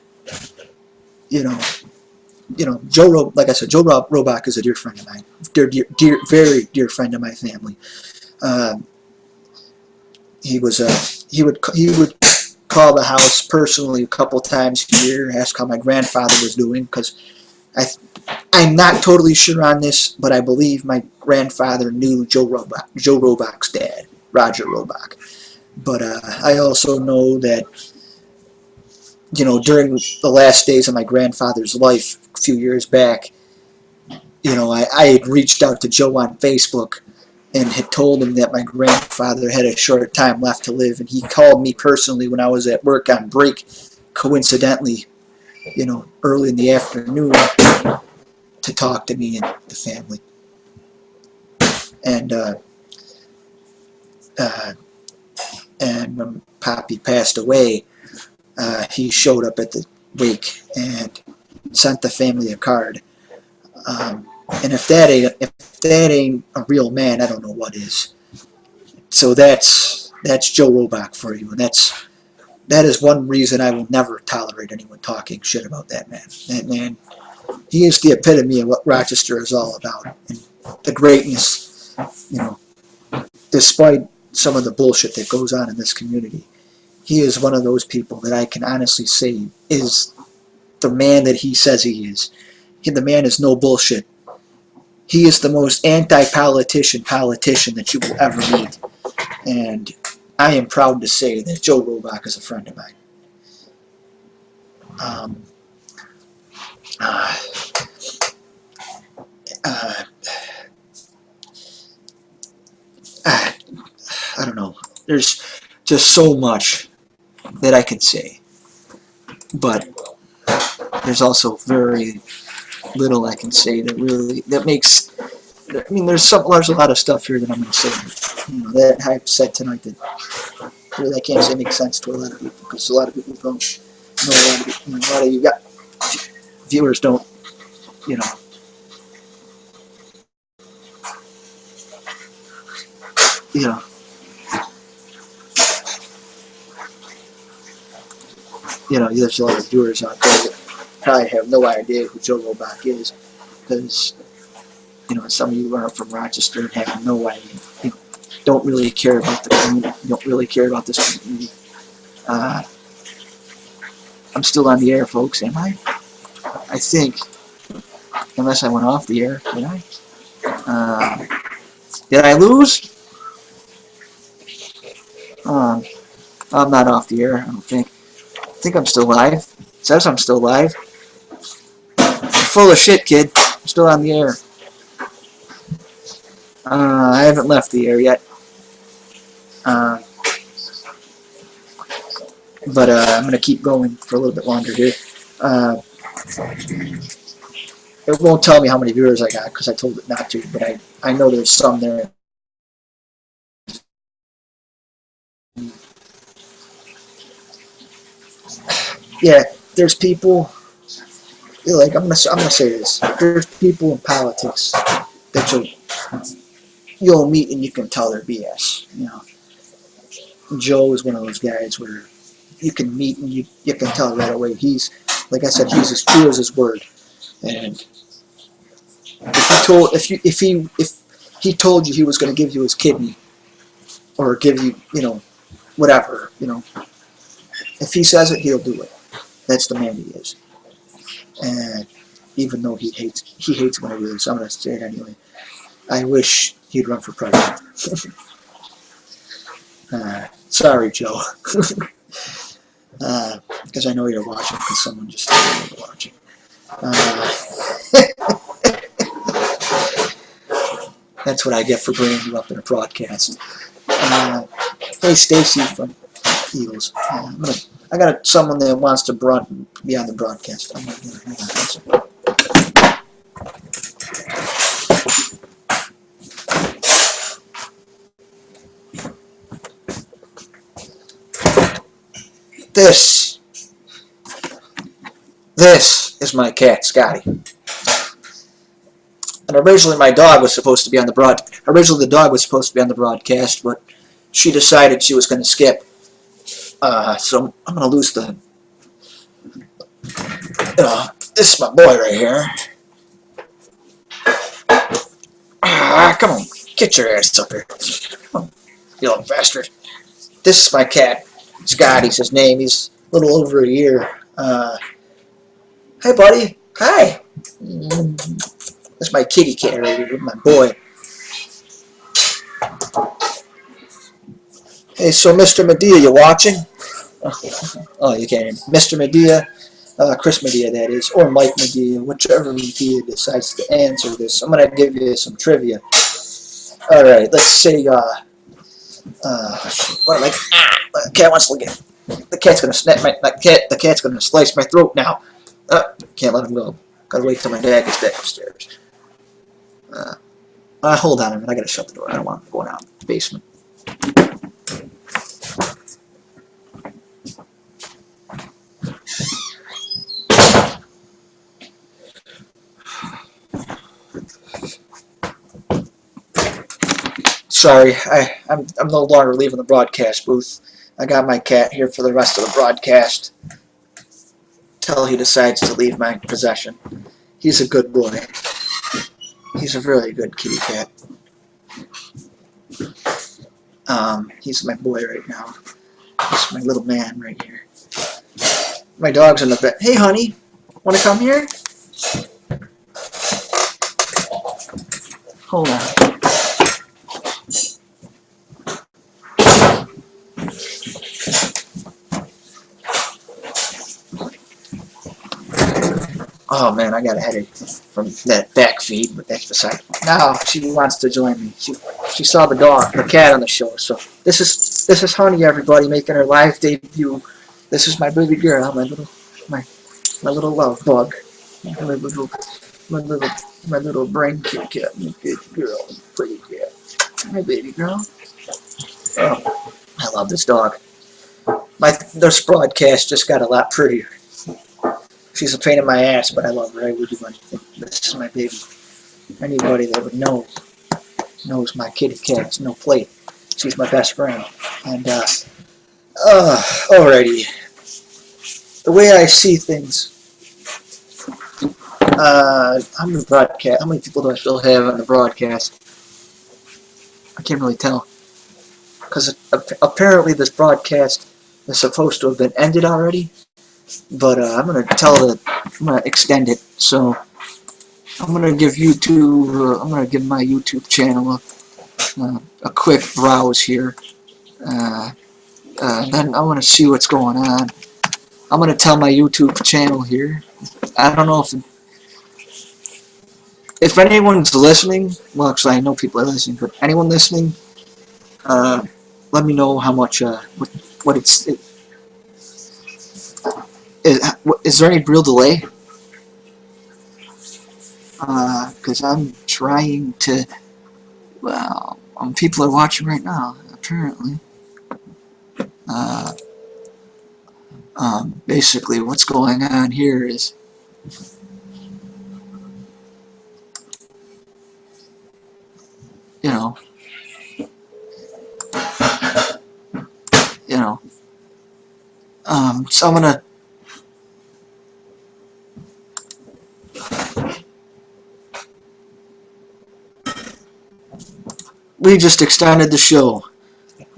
I said, Joe Robach is a dear friend of mine. Very dear friend of my family. He would call the house personally a couple times a year, ask how my grandfather was doing, because I'm not totally sure on this, but I believe my grandfather knew Joe Robach's dad, Roger Robach. But I also know that, during the last days of my grandfather's life a few years back, I had reached out to Joe on Facebook and had told him that my grandfather had a short time left to live, and he called me personally when I was at work on break, coincidentally, early in the afternoon, to talk to me and the family. And when Poppy passed away, he showed up at the wake and sent the family a card. And if that ain't a real man, I don't know what is. So that's Joe Robach for you, and that is one reason I will never tolerate anyone talking shit about that man. That man, he is the epitome of what Rochester is all about, and the greatness. Despite some of the bullshit that goes on in this community, he is one of those people that I can honestly say is the man that he says he is. The man is no bullshit. He is the most anti-politician that you will ever meet. And I am proud to say that Joe Robach is a friend of mine. I don't know. There's just so much that I can say. But there's also very little I can say that makes. I mean, there's a lot of stuff here that I'm going to say that I've said tonight that really I can't say makes sense to a lot of people, because a lot of people don't know. A lot of you got viewers don't, there's a lot of viewers out there that probably have no idea who Joe Robach is, because some of you aren't from Rochester and have no idea. Don't really care about the community. Don't really care about this community. I'm still on the air, folks, am I? I think, unless I went off the air, did I? Did I lose? I'm not off the air, I don't think. I think I'm still live. It says I'm still live. You're full of shit, kid. I'm still on the air. I haven't left the air yet. But I'm going to keep going for a little bit longer here. It won't tell me how many viewers I got because I told it not to, but I know there's some there. Yeah, there's people. Like I'm gonna say this. There's people in politics that you'll meet and you can tell they're BS. Joe is one of those guys where you can meet and you can tell right away. He's, like I said, he's as true as his word. And if he told you he was going to give you his kidney or give you, whatever, if he says it, he'll do it. That's the man he is. And even though he hates when I do this, I'm going to say it anyway. I wish he'd run for president. Sorry, Joe. Because I know you're watching, because someone just told me you're watching. That's what I get for bringing you up in a broadcast. Hey, Stacy from Eagles. I got someone that wants to be on the broadcast. I'm gonna get her. Hang on one second. This is my cat, Scotty. And originally my dog was supposed to be on the Originally the dog was supposed to be on the broadcast, but she decided she was going to skip. So I'm going to lose the... this is my boy right here. Come on, get your ass up here. Come on, you little bastard. This is my cat, Scotty's his name. He's a little over a year. Hi, buddy. Hi. That's my kitty cat right here, my boy. Hey, so Mr. Medea, you watching? Oh, you can't hear me. Mr. Medea, Chris Medea, that is, or Mike Medea, whichever Medea decides to answer this. I'm gonna give you some trivia. All right, let's say, what am I? The cat wants to get. The cat's gonna snap the cat's gonna slice my throat now. Can't let him go. Gotta wait till my dad gets back upstairs. Hold on a minute. I gotta shut the door. I don't want him going out in the basement. Sorry, I'm no longer leaving the broadcast booth. I got my cat here for the rest of the broadcast till he decides to leave my possession. He's a good boy. He's a really good kitty cat. He's my boy right now. He's my little man right here. My dog's in the bed. Hey, honey, want to come here? Hold on. Oh man, I got a headache from that back feed, but that's beside. Now she wants to join me. She saw the cat on the show. So this is Honey, everybody, making her live debut. This is my baby girl, my little love bug, my little brain kitty cat, my good girl, pretty cat, my baby girl. Oh, I love this dog. This broadcast just got a lot prettier. She's a pain in my ass, but I love her. I would do anything. This is my baby. Anybody that would know knows my kitty cat. It's no plate. She's my best friend. And alrighty. The way I see things. How many people do I still have on the broadcast? I can't really tell. Because apparently this broadcast is supposed to have been ended already. But I'm gonna extend it. So I'm gonna give YouTube. I'm gonna give my YouTube channel a quick browse here. Then I want to see what's going on. I'm gonna tell my YouTube channel here. I don't know if anyone's listening. Well, actually, I know people are listening. But anyone listening, let me know how much what it's. Is there any real delay? Because I'm trying to. Well, people are watching right now, apparently. Basically, what's going on here is. So I'm gonna. We just extended the show.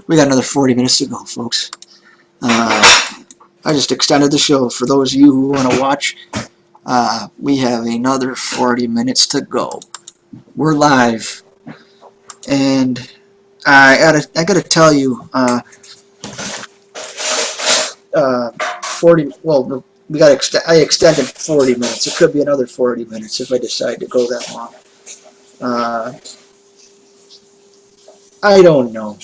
We got another 40 minutes to go, folks. I just extended the show. For those of you who want to watch, we have another 40 minutes to go. We're live. And I gotta tell you, 40, well, I extended 40 minutes. It could be another 40 minutes if I decide to go that long. I don't know.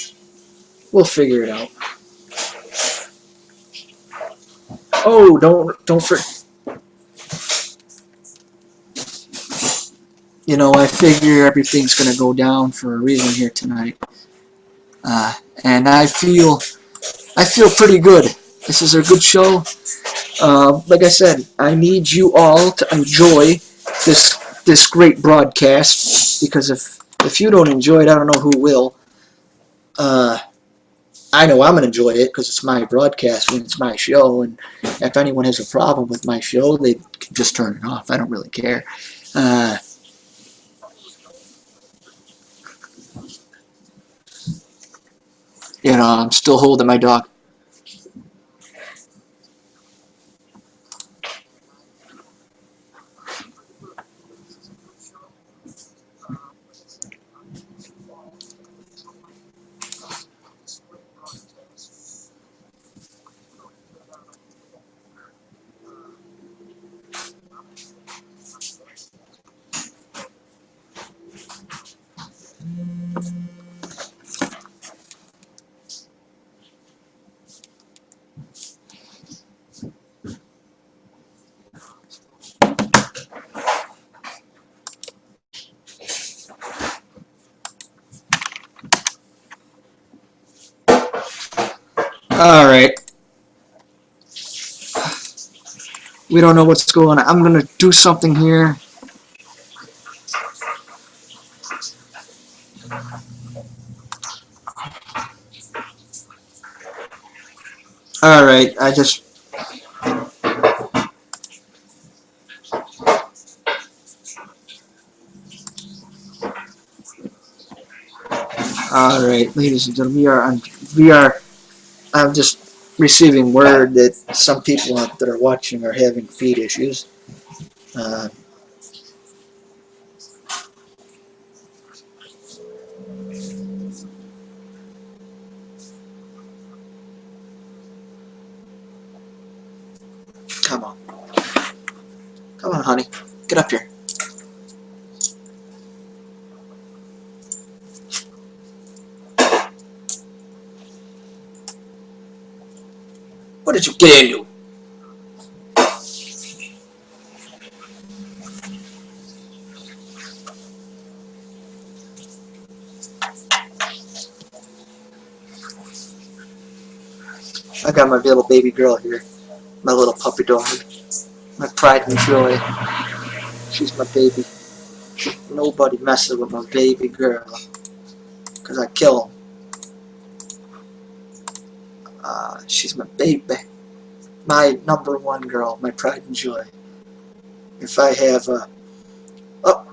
We'll figure it out. Oh, don't forget. You know, I figure everything's gonna go down for a reason here tonight, and I feel pretty good. This is a good show. Like I said, I need you all to enjoy this great broadcast, because if you don't enjoy it, I don't know who will. I know I'm gonna enjoy it because it's my broadcast and it's my show. And if anyone has a problem with my show, they can just turn it off. I don't really care. You know, I'm still holding my dog. All right. We don't know what's going on. I'm gonna do something here. All right. All right, ladies and gentlemen, I'm just receiving word that some people that are watching are having feed issues. Uh, Come on. Come on, honey. Get up here. What did you get into? I got my little baby girl here. My little puppy dog. My pride and joy. She's my baby. Nobody messes with my baby girl, because I kill them. She's my baby. My number one girl. My pride and joy. If I have a... Oh.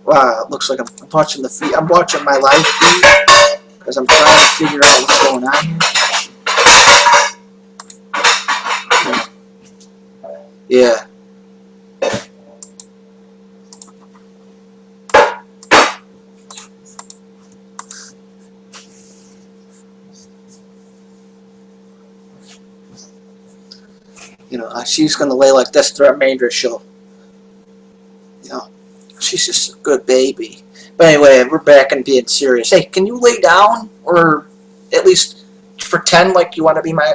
Wow, it looks like I'm watching the feed. I'm watching my live feed because I'm trying to figure out what's going on here. Yeah. You know, she's gonna lay like this throughout the remainder of the show. You know, she's just a good baby. But anyway, we're back and being serious. Hey, can you lay down, or at least pretend like you want to be my...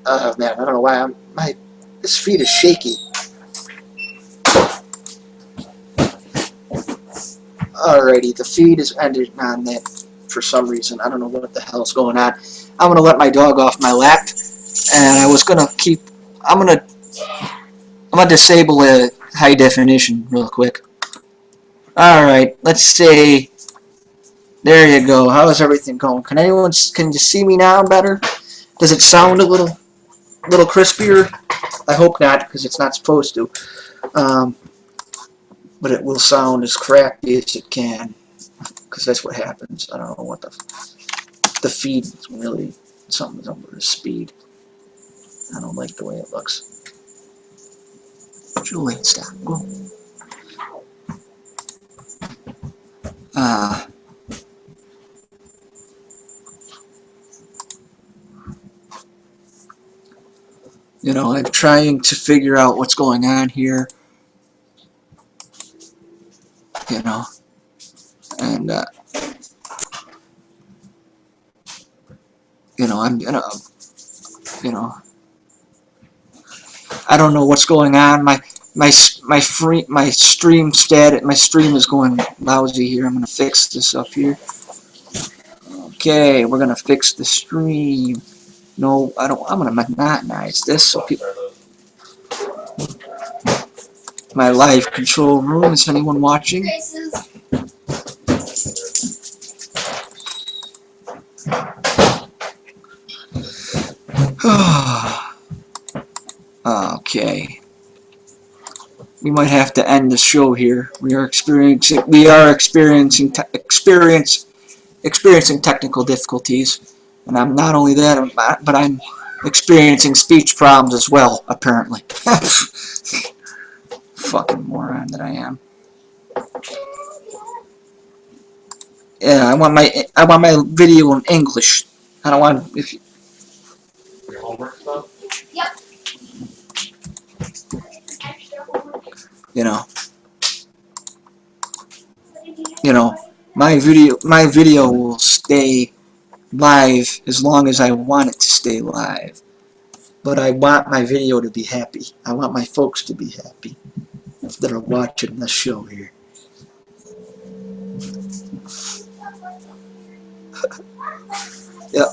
Oh man, I don't know why this feed is shaky. Alrighty, the feed is ended on that for some reason. I don't know what the hell's going on. I'm gonna let my dog off my lap, and I was gonna keep. I'm gonna disable the high definition real quick. All right, let's see. There you go. How is everything going? Can you see me now better? Does it sound a little crispier? I hope not, because it's not supposed to. But it will sound as crappy as it can, because that's what happens. I don't know what the feed is really something's over the speed. I don't like the way it looks. Julie, stop. Go. You know, I'm trying to figure out what's going on here. You know, and you know, I'm gonna, you know, I don't know what's going on. My stream status, my stream is going lousy here. I'm gonna fix this up here. Okay, we're gonna fix the stream. No, I don't. I'm gonna monotonize this so people. My live control room. Is anyone watching? Okay. We might have to end the show here. We are experiencing technical difficulties, and I'm not only that, but I'm experiencing speech problems as well. Apparently, fucking moron that I am. Yeah, I want my video in English. I don't want if you, Your homework stuff? you know, my video will stay live as long as I want it to stay live. But I want my video to be happy. I want my folks to be happy that are watching this show here. Yep.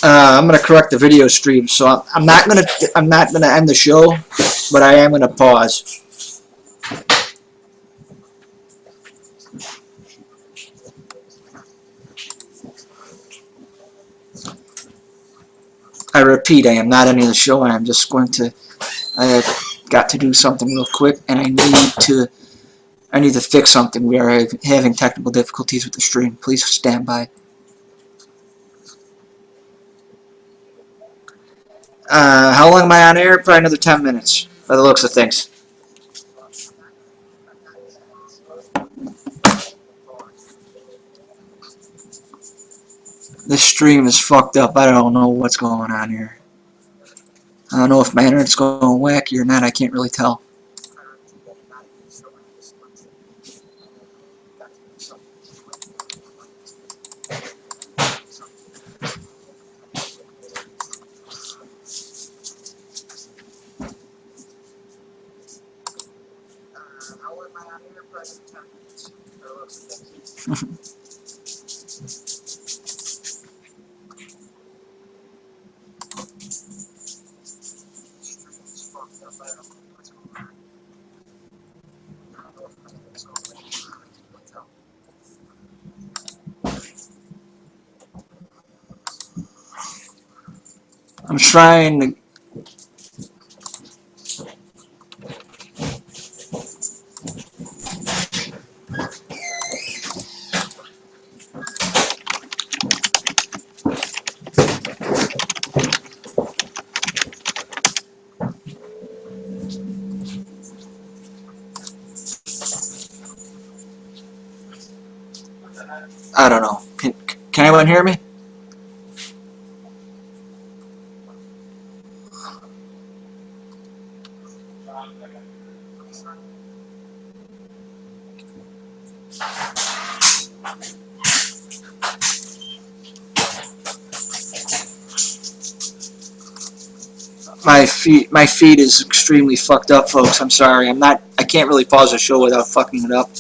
I'm gonna correct the video stream, so I'm not gonna end the show, but I am gonna pause. I repeat, I am not ending the show, and I'm just going to. I have got to do something real quick, and I need to fix something. We are having technical difficulties with the stream. Please stand by. How long am I on air? Probably another 10 minutes, by the looks of things. This stream is fucked up. I don't know what's going on here. I don't know if my internet's going wacky or not. I can't really tell. I'm trying to. I don't know. Can anyone hear me? My feed is extremely fucked up, folks. I'm sorry. I can't really pause the show without fucking it up.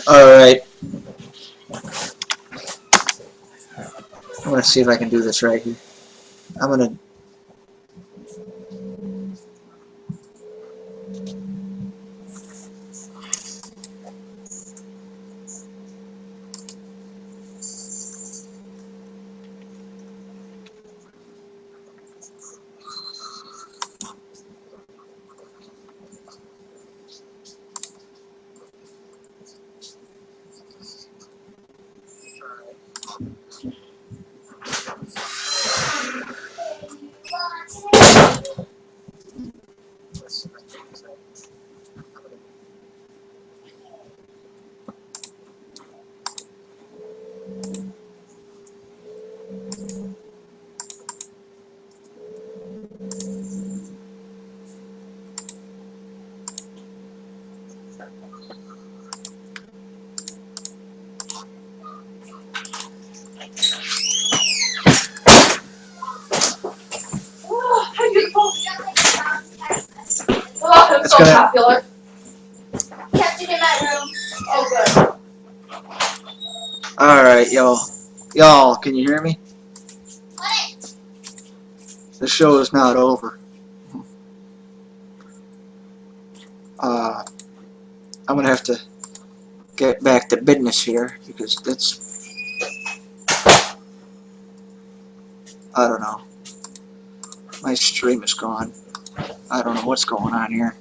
Alright. I'm gonna see if I can do this right here. I'm gonna... Oh, how beautiful. Oh, I'm so gonna- popular. Kept it in my room. Oh, good. Alright, y'all. Y'all, can you hear me? The show is not over. I'm gonna have to get back to business here because that's... I don't know. My stream is gone. I don't know what's going on here.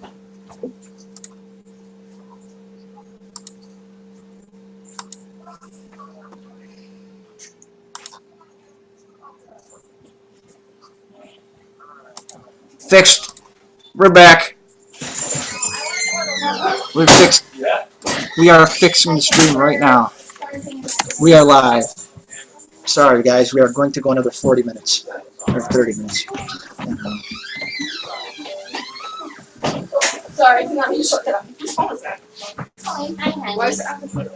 Fixed. We're back. We're fixed. We are fixing the stream right now. We are live. Sorry guys, we are going to go another 40 minutes. Or 30 minutes. Sorry, hang on, you shut that up. Whose phone is that? Why is it on the table?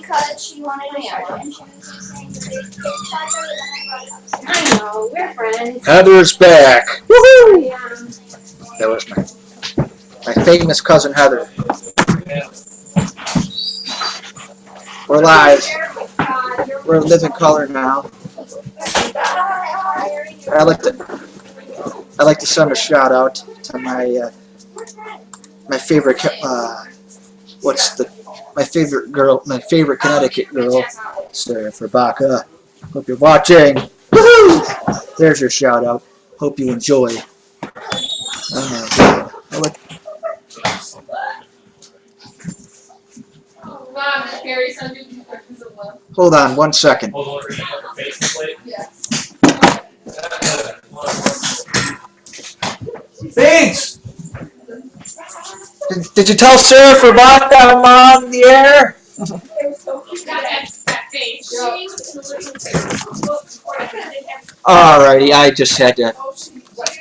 Because she wanted to charge it and she was using the big charger, and then I brought it upstairs. I know, we're friends. Heather's back. Woohoo! Yeah. That was my famous cousin Heather. We're live. We're in living color now. I like to send a shout out to my my favorite my favorite Connecticut girl, Sarah Verbaka. Hope you're watching. Woohoo! There's your shout out. Hope you enjoy. Mom, did Harry send you the questions of love? Hold on 1 second. Hold on, reading on the Facebook plate. Yes. Thanks! Did you tell Sarah Verbaka I'm on the air? Alrighty, I just had to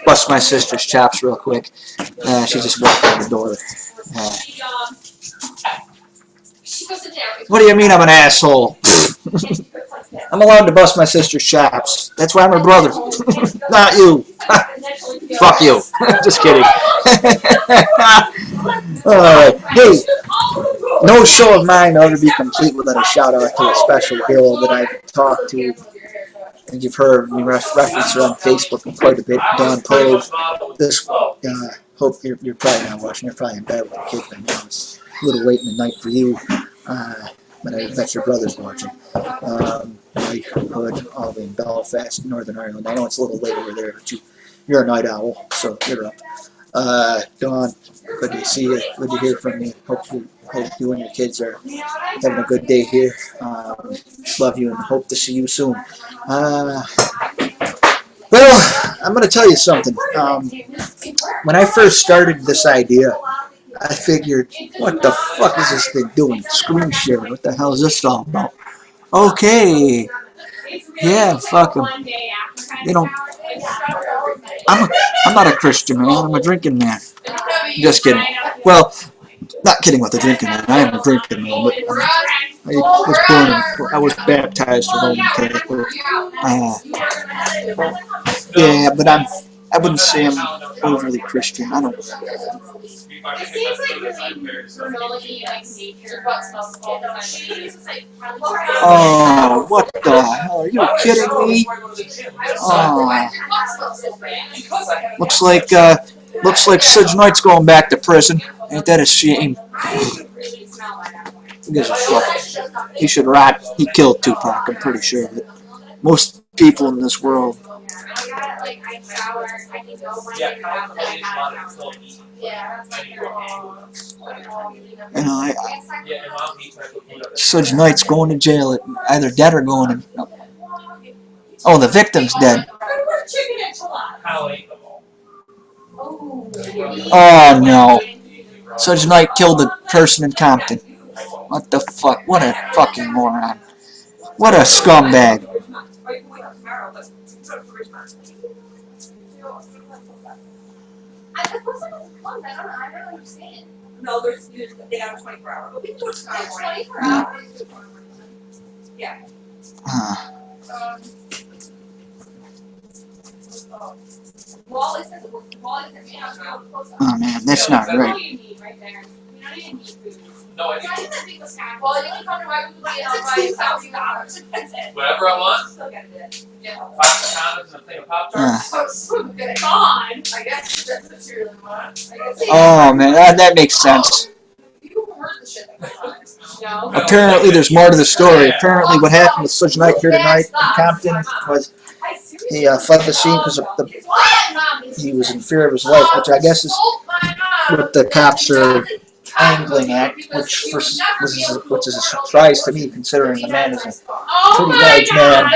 bust my sister's chops real quick. She just walked out the door. What do you mean I'm an asshole? I'm allowed to bust my sister's chops. That's why I'm her brother. Not you. Fuck you. Just kidding. Alright. Hey, no show of mine ought to be complete without a shout out to a special girl that I've talked to. And you've heard me reference her on Facebook quite a bit. Dawn Pogue. This, hope you're probably not watching. You're probably in bed with your kids right now. It's a little late in the night for you. But I bet your brother's watching. Mike Hood, all in Belfast, Northern Ireland. I know it's a little late over there, but you're a night owl, so you're up. Dawn, good to see you. Good to hear from you. Hope you and your kids are having a good day here. Love you and hope to see you soon. Well, I'm going to tell you something. When I first started this idea, I figured, what the fuck is this thing doing? Screen share. What the hell is this all about? Okay. Yeah, fuck 'em. You know, I'm not a Christian man. I'm a drinking man. Just kidding. Well, not kidding with the drinking man. I am a drinking man, but I was baptized Roman Catholic. Yeah, but I wouldn't say I'm overly Christian. I don't. It seems like really humility, like nature, what smells all the time. She's like, Oh, what the hell? Are you kidding me? Oh, looks like Suge Knight's going back to prison. Ain't that a shame? Who gives a fuck? He should rot. He killed Tupac. I'm pretty sure of it. Most people in this world. like I shower, I can go when Yeah, I get out, then I California's have still easy. yeah, that's like You know, Yeah, and mom eats like food. Suge Knight's going to jail. Either dead or going to. Oh, the victim's dead. Kyle ate them all. Oh no. Suge Knight killed a person in Compton. What the fuck? What a fucking moron. What a scumbag. I don't understand. No, they got a 24-hour. But people There's 24 hours. Wally says Oh man, that's not right. No, I It's not do even a big discount. Well, you can come to my movie and I'll buy you $1,000. That's it. whatever I want. Still gotta do it. Yeah. 5 condoms and a thing of Pop Tarts. So good. Gone. I guess that's what you really want. I guess Oh man, that makes sense. you can work the shit that no. Apparently, there's more to the story. Apparently, what happened with Suge Knight here tonight in Compton was he fled the scene because he was in fear of his life, which I guess is what the cops are angling at, which is a surprise to me, considering the man is a pretty large man.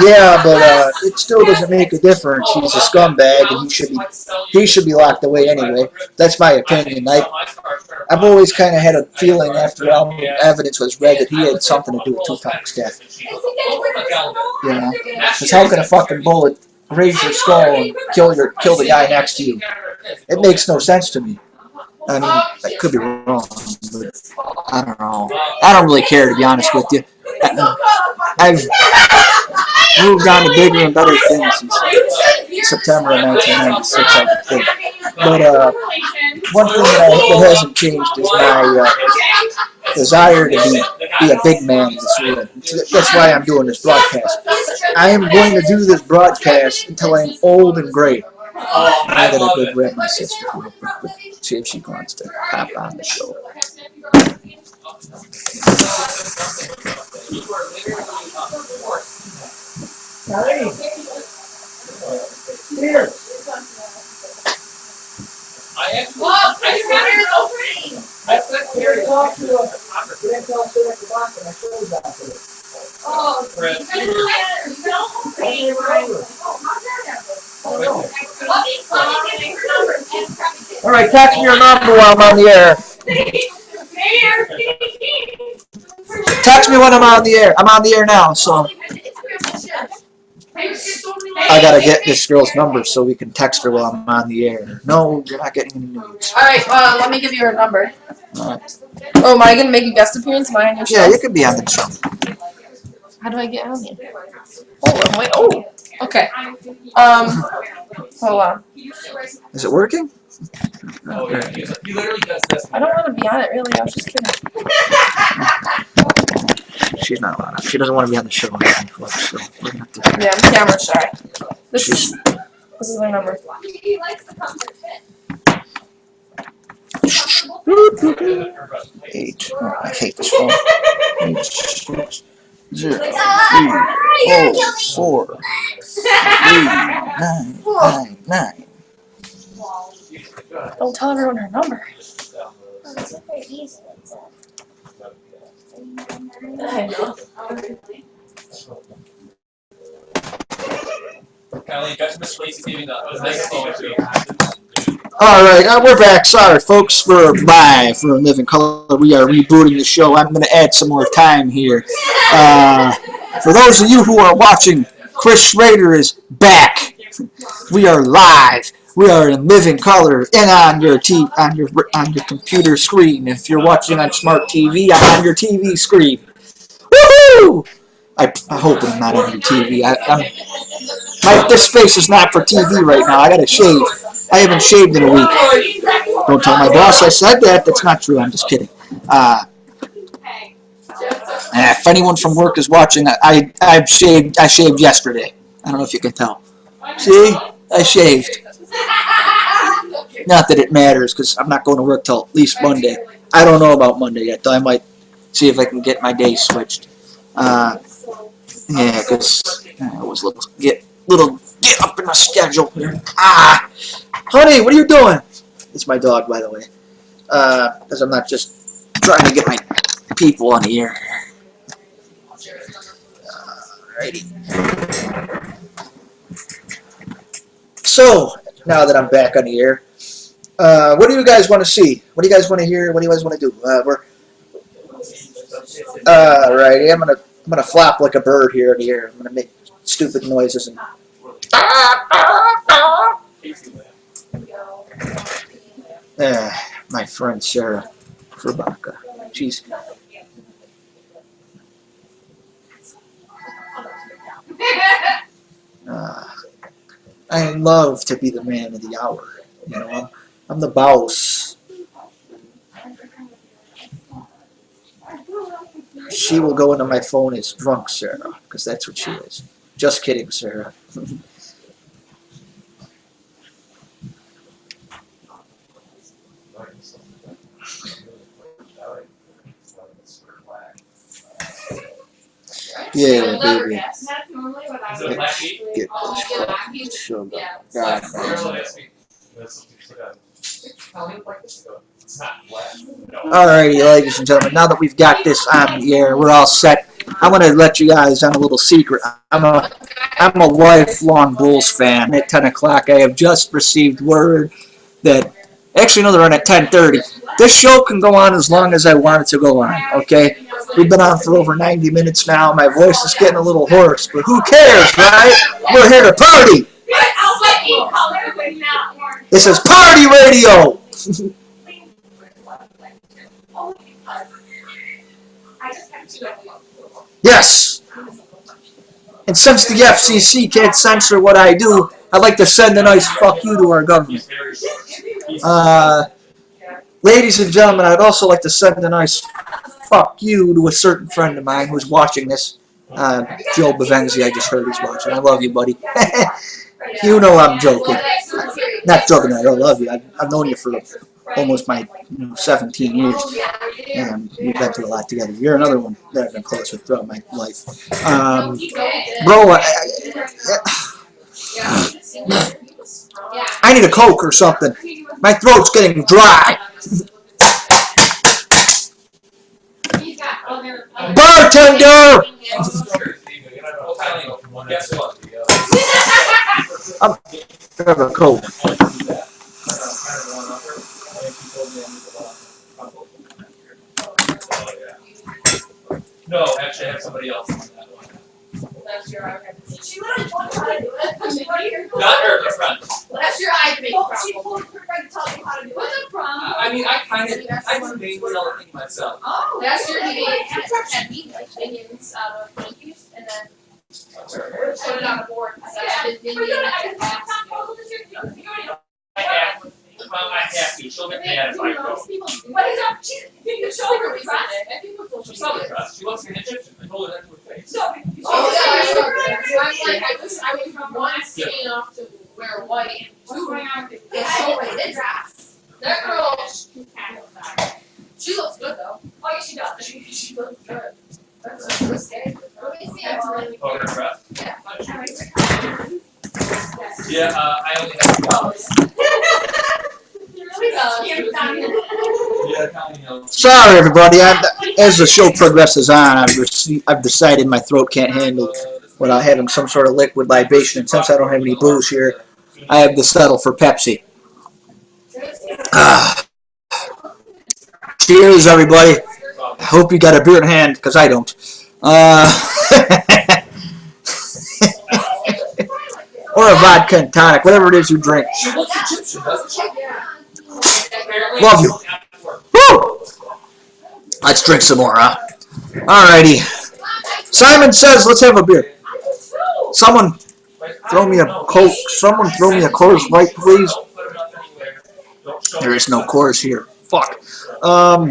Yeah, but it still doesn't make a difference. He's a scumbag, and he should be locked away anyway. That's my opinion. I've always kind of had a feeling after all the evidence was read that he had something to do with Tupac's death. You know, because how can a fucking bullet raise your skull and kill the guy next to you? It makes no sense to me. I mean, I could be wrong, but I don't know. I don't really care, to be honest with you. I've moved on to bigger and better things since September of 1996, I think. But one thing that hasn't changed is my desire to be a big man in this world. That's why I'm doing this broadcast. I am going to do this broadcast until I'm old and gray. I got a good rep my sister. See if she wants to pop on the show. Here. I said Carrie talk to us. All right, text me your number while I'm on the air. Text me when I'm on the air. I'm on the air now, so I gotta get this girl's number so we can text her while I'm on the air. No, you're not getting any news. Alright, let me give you her number. All right. Oh, am I gonna make a guest appearance? Am I on your show? Yeah, you could be on the show. How do I get on here? Oh, wait. Oh, okay. Hold on. Is it working? Oh, yeah. He literally does this. I don't want to be on it, really. I was just kidding. She's not allowed. She doesn't want to be on the show. So we're gonna have to. Yeah, I'm camera shy. This is my number. He likes the comfort fit. 8. Oh, I hate this phone. 8, 6, 0, 3, 4, 3, 9, 9, 9. Don't tell everyone her number. I know. Kylie, that's Miss Lacey giving the nice thing. All right, we're back. Sorry, folks. We're live for Living Color. We are rebooting the show. I'm going to add some more time here. For those of you who are watching, Chris Schrader is back. We are live. We are in living color and on your on your computer screen. If you're watching on smart TV, I'm on your TV screen. Woohoo! I hope I'm not on your TV. This face is not for TV right now. I gotta shave. I haven't shaved in a week. Don't tell my boss I said that. That's not true. I'm just kidding. If anyone from work is watching, I've shaved. I shaved yesterday. I don't know if you can tell. See, I shaved. Not that it matters, because I'm not going to work till at least Monday. I don't know about Monday yet, though. I might see if I can get my day switched. Yeah, because I always get up in my schedule here. Honey, what are you doing? It's my dog, by the way. Because I'm not just trying to get my people on the air. Alrighty. So, now that I'm back on the air, what do you guys want to see? What do you guys want to hear? What do you guys want to do? Alrighty, I'm gonna flap like a bird here in the air. I'm gonna make stupid noises and. My friend Sarah Frabaka. She's. I love to be the man of the hour. You know, I'm the boss. She will go into my phone as drunk Sarah, because that's what she is. Just kidding, Sarah. Yeah, baby. That's normally what I Is it a would black sheep? Get this fucking sugar. God, It's not black. No. Alrighty, ladies and gentlemen, now that we've got this on the air, we're all set. I want to let you guys on a little secret. I'm a lifelong Bulls fan. At 10 o'clock, I have just received word that, actually no, they're on at 10:30. This show can go on as long as I want it to go on, okay? We've been on for over 90 minutes now. My voice is getting a little hoarse, but who cares, right? We're here to party. This is Party Radio. Yes. And since the FCC can't censor what I do, I'd like to send a nice fuck you to our government. Ladies and gentlemen, I'd also like to send a nice fuck you to a certain friend of mine who's watching this. Joe Bavenzi, I just heard he's watching. I love you, buddy. You know I'm joking. Not joking, I don't love you. I've known you for almost my 17 years. And we've been through a lot together. You're another one that I've been close with throughout my life. Bro, I need a Coke or something. My throat's getting dry. Bartender! Guess what? Have a Coke. No, actually, I have somebody else on that one. She literally told me how to do it. Not her, my friend. That's your eye to make She told her friend to tell me how to do it. What's the problem? I mean, I do mainly all the thing myself. Oh, that's your opinions out of thank yous and then put it on the board. I have to. She'll get mad if I go. What is up? She's showing her trust. She's not trust. She wants to be an Egyptian. I told her that to her face. I went from one skinny enough to wear white and two that girl, she looks good though. Oh yeah, she does. She looks good. That's really scary. Oh, her dress? Yeah. Yeah, I only have Sorry, everybody. As the show progresses on, I've decided my throat can't handle without having some sort of liquid libation. And since I don't have any booze here, I have to settle for Pepsi. Cheers, everybody. I hope you got a beer in hand, because I don't. Or a vodka and tonic, whatever it is you drink. She looks Egyptian, doesn't she? Love you. Woo! Let's drink some more, huh? Alrighty. Simon says, let's have a beer. Someone. Throw me a Coke. Someone throw me a Coors Light, please. There is no Coors here. Fuck.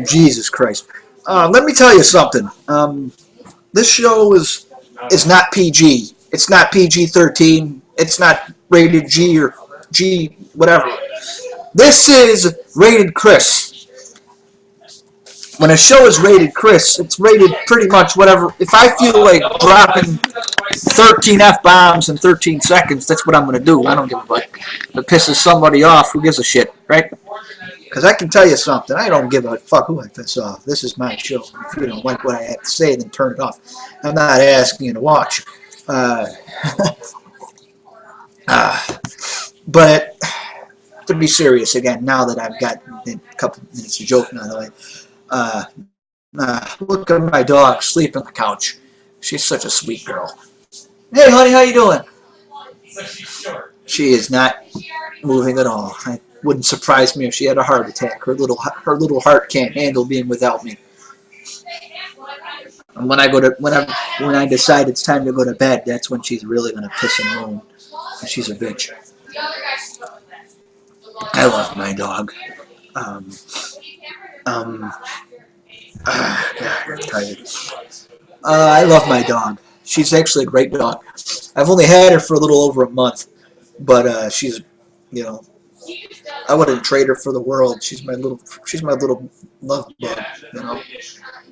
Jesus Christ. Let me tell you something. This show is not PG. It's not PG-13. It's not rated G or G whatever. This is rated Chris. When a show is rated Chris, it's rated pretty much whatever. If I feel like dropping 13 F-bombs in 13 seconds, that's what I'm going to do. I don't give a fuck. If it pisses somebody off, who gives a shit, right? Because I can tell you something. I don't give a fuck who I piss off. This is my show. If you don't like what I have to say, then turn it off. I'm not asking you to watch. But to be serious again, now that I've got a couple minutes of joking out of the way, look at my dog sleeping on the couch. She's such a sweet girl. Hey, honey, how you doing? She is not moving at all. It wouldn't surprise me if she had a heart attack. Her little heart can't handle being without me. And when I decide it's time to go to bed, that's when she's really gonna piss and moan. She's a bitch. I love my dog. God, I'm tired. I love my dog. She's actually a great dog. I've only had her for a little over a month, but she's, you know, I wouldn't trade her for the world. She's my little love bug, you know.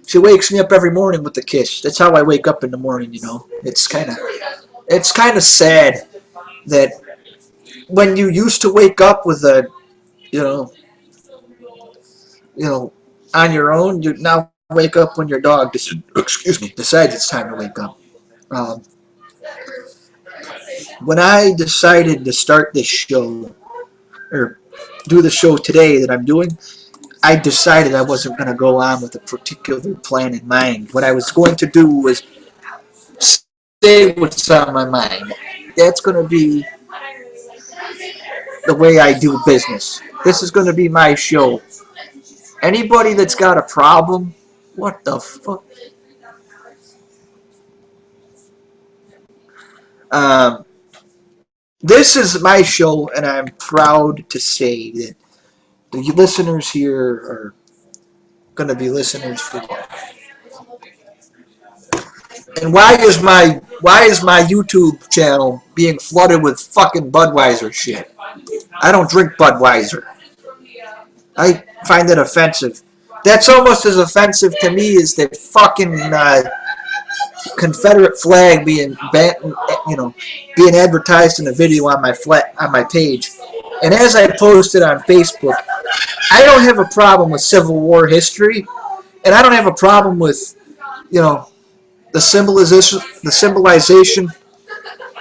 She wakes me up every morning with a kiss. That's how I wake up in the morning, you know. It's kind of sad that when you used to wake up with a, you know, on your own, you now wake up when your dog decides it's time to wake up. When I decided to start this show, or do the show today that I'm doing, I decided I wasn't going to go on with a particular plan in mind. What I was going to do was say what's on my mind. That's going to be the way I do business. This is going to be my show. Anybody that's got a problem, what the fuck? This is my show, and I'm proud to say that the listeners here are going to be listeners for life. And why is my YouTube channel being flooded with fucking Budweiser shit? I don't drink Budweiser. I find it offensive. That's almost as offensive to me as that fucking Confederate flag being being advertised in a video on my page. And as I posted on Facebook, I don't have a problem with Civil War history, and I don't have a problem with, you know, the symbolization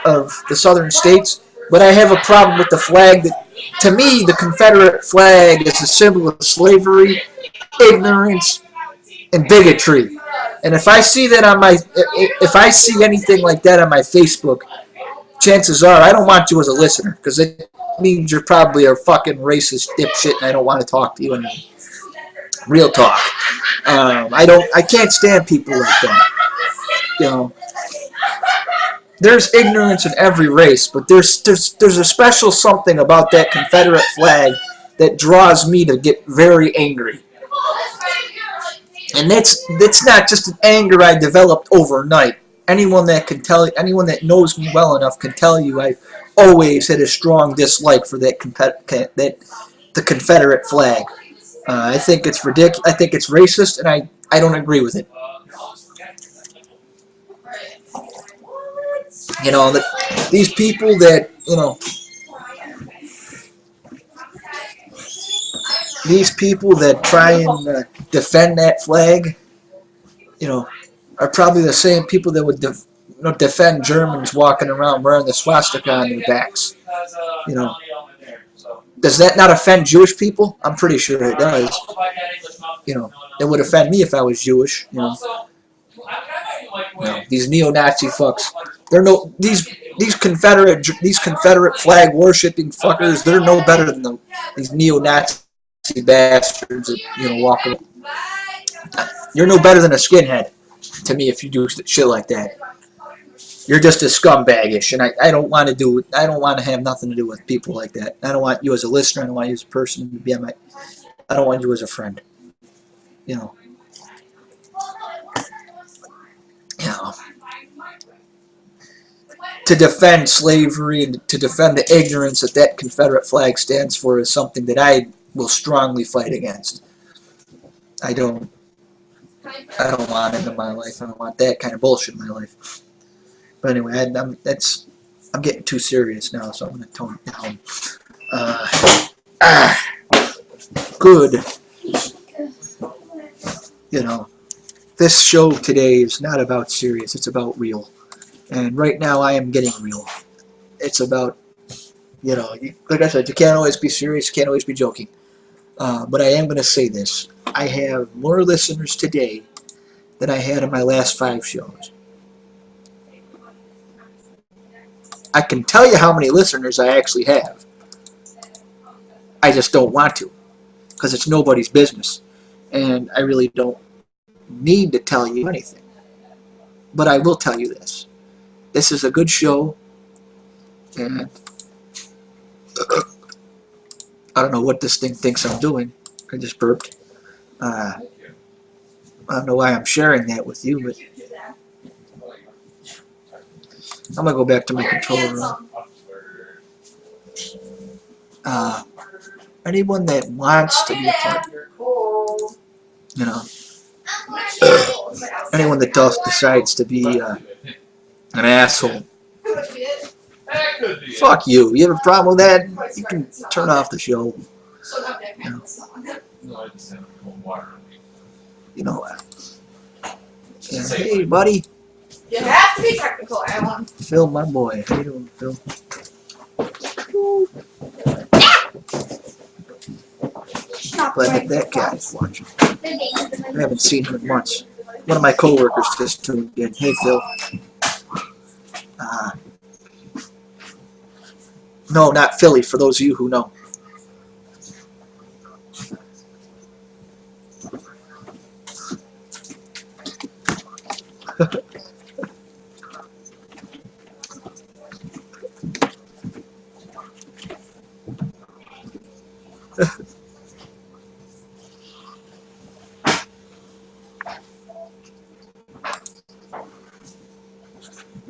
of the Southern states, but I have a problem with the flag that, to me, the Confederate flag is a symbol of slavery, ignorance, and bigotry. And if I see that if I see anything like that on my Facebook, chances are I don't want you as a listener, because it means you're probably a fucking racist dipshit, and I don't want to talk to you anymore. Real talk. I can't stand people like that. You know, there's ignorance in every race, but there's a special something about that Confederate flag that draws me to get very angry. And that's not just an anger I developed overnight. Anyone that knows me well enough can tell you I've always had a strong dislike for the Confederate flag. I think it's ridiculous. I think it's racist, and I don't agree with it. You know, these people that, you know, these people that try and defend that flag, you know, are probably the same people that would defend Germans walking around wearing the swastika on their backs. You know, does that not offend Jewish people? I'm pretty sure it does. You know, it would offend me if I was Jewish. You know, these neo-Nazi fucks. These Confederate flag worshipping fuckers. They're no better than these neo-Nazi bastards that, you know, walk around. You're no better than a skinhead to me if you do shit like that. you're just a scumbaggish, and I don't want to have nothing to do with people like that. I don't want you as a listener. I don't want you as a person to be on my. I don't want you as a friend. You know. You know. To defend slavery and to defend the ignorance that Confederate flag stands for is something that I will strongly fight against. I don't want it in my life. I don't want that kind of bullshit in my life. But anyway, I'm getting too serious now, so I'm going to tone it down. Good. You know, this show today is not about serious. It's about real. And right now I am getting real. It's about, you know, like I said, you can't always be serious. You can't always be joking. But I am going to say this. I have more listeners today than I had in my last 5 shows. I can tell you how many listeners I actually have. I just don't want to, because it's nobody's business. And I really don't need to tell you anything. But I will tell you this. This is a good show, and I don't know what this thing thinks I'm doing. I just burped. I don't know why I'm sharing that with you, but I'm going to go back to my controller room. Anyone that wants to be a part, you know, anyone that decides to be an asshole, fuck you. You have a problem with that? You can turn off the show. You know, yeah, hey, buddy. You have to be technical, Alan. Phil, my boy. How you doing, Phil? Glad that cat is watching. I haven't seen him in months. One of my coworkers just tuned in. Hey, Phil. No, not Philly, for those of you who know.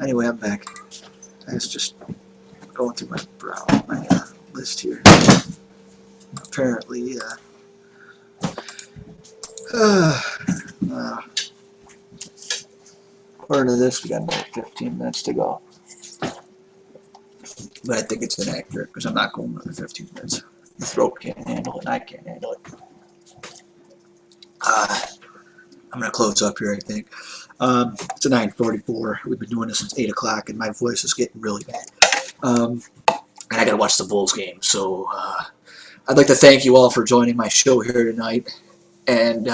Anyway, I'm back. I was just going through my list here. Apparently, according to this, we got about 15 minutes to go. But I think it's inaccurate because I'm not going another 15 minutes. The throat can't handle it, and I can't handle it. I'm going to close up here, I think. It's a 9:44. We've been doing this since 8 o'clock, and my voice is getting really bad. And I got to watch the Bulls game. So I'd like to thank you all for joining my show here tonight. And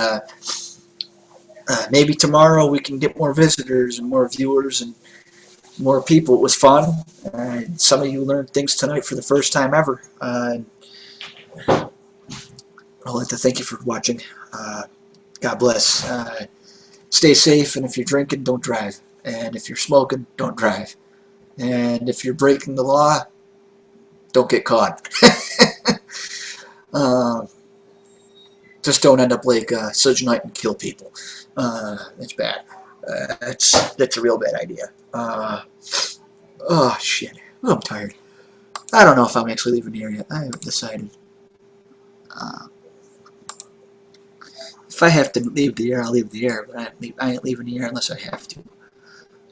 maybe tomorrow we can get more visitors and more viewers and more people. It was fun. Some of you learned things tonight for the first time ever. I'd like to thank you for watching. God bless. Stay safe, and if you're drinking, don't drive. And if you're smoking, don't drive. And if you're breaking the law, don't get caught. Just don't end up like Suge Knight and kill people. That's bad. That's a real bad idea. Oh, shit. Oh, I'm tired. I don't know if I'm actually leaving here yet. I haven't decided. If I have to leave the air, I'll leave the air, but I ain't leaving the air unless I have to.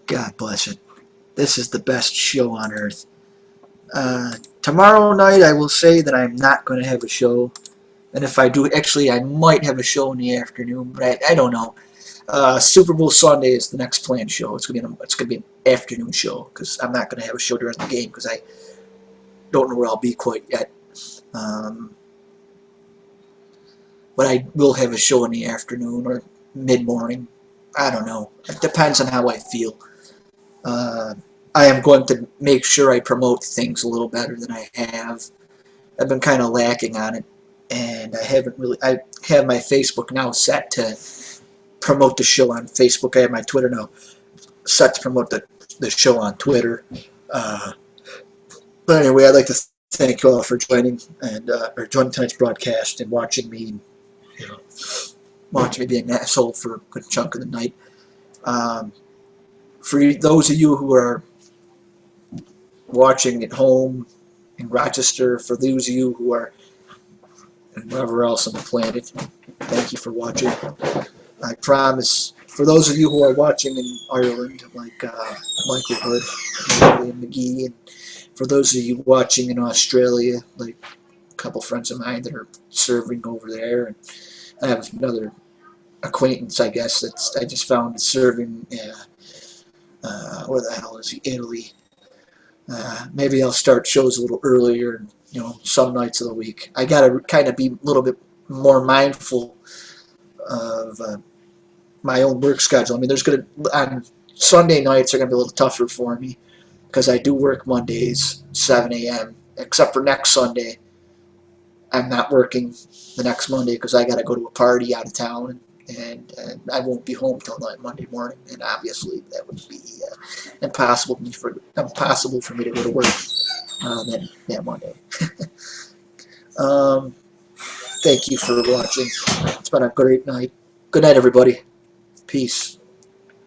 God bless it. This is the best show on earth. Tomorrow night, I will say that I'm not going to have a show. And if I do, actually, I might have a show in the afternoon, but I don't know. Super Bowl Sunday is the next planned show. It's gonna be an afternoon show because I'm not going to have a show during the game because I don't know where I'll be quite yet. But I will have a show in the afternoon or mid-morning. I don't know. It depends on how I feel. I am going to make sure I promote things a little better than I have. I've been kind of lacking on it, and I haven't really. I have my Facebook now set to promote the show on Facebook. I have my Twitter now set to promote the the show on Twitter. But anyway, I'd like to thank you all for joining and or joining tonight's broadcast and watching me, watching me be an asshole for a good chunk of the night. For those of you who are watching at home in Rochester, for those of you who are and wherever else on the planet, thank you for watching. I promise, for those of you who are watching in Ireland, like Michael Hood, and William McGee, and for those of you watching in Australia, like a couple friends of mine that are serving over there, and I have another acquaintance, I guess, that's I just found serving. Where the hell is he? Italy. Maybe I'll start shows a little earlier, some nights of the week. I gotta kind of be a little bit more mindful of my own work schedule. I mean, on Sunday nights are gonna be a little tougher for me because I do work Mondays 7 a.m. Except for next Sunday, I'm not working the next Monday because I gotta go to a party out of town, and I won't be home till Monday morning, and obviously that would be impossible for me to go to work that Monday. Thank you for watching. It's been a great night. Good night, everybody. Peace.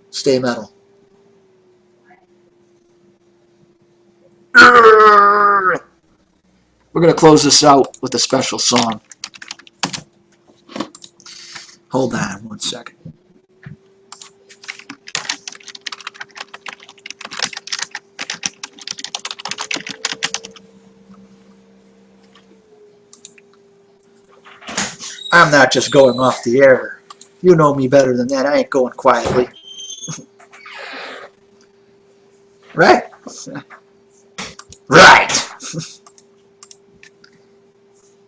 Stay metal. We're going to close this out with a special song. Hold on 1 second. I'm not just going off the air. You know me better than that. I ain't going quietly. Right? Right! As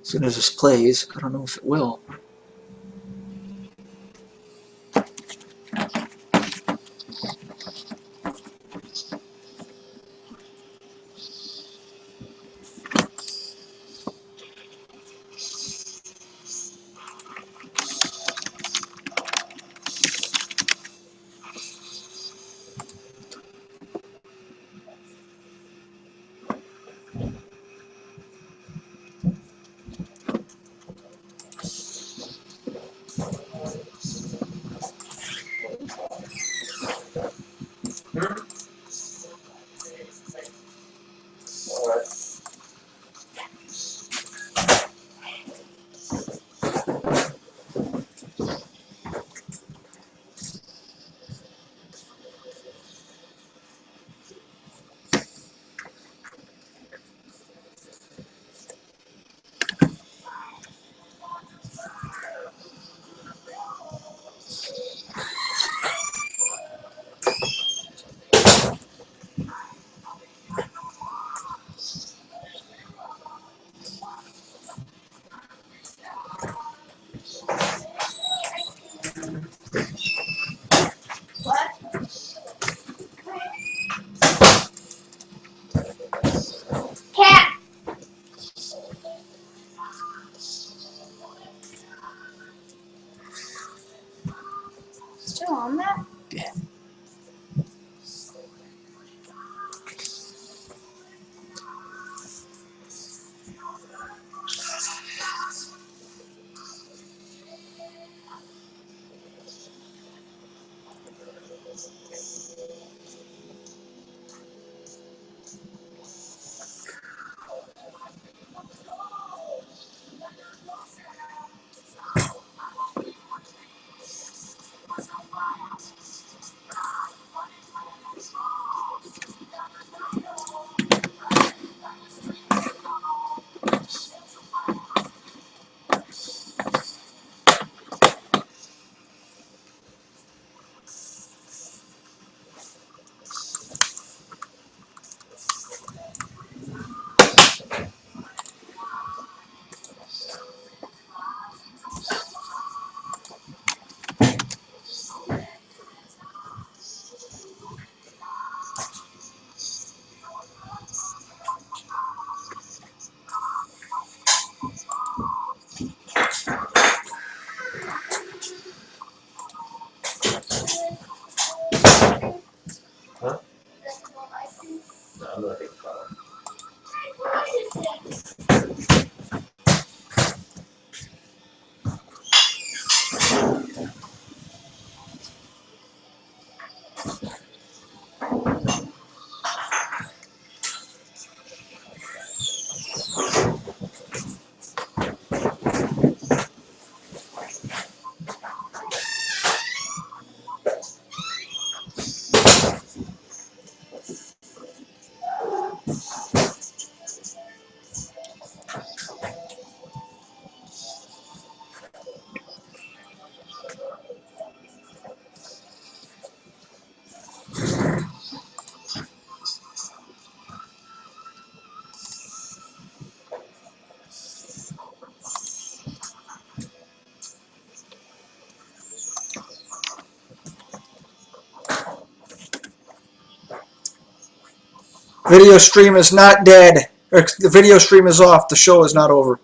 soon as this plays, I don't know if it will. Cat. Still on that? Yeah. Video stream is not dead. The video stream is off. The show is not over.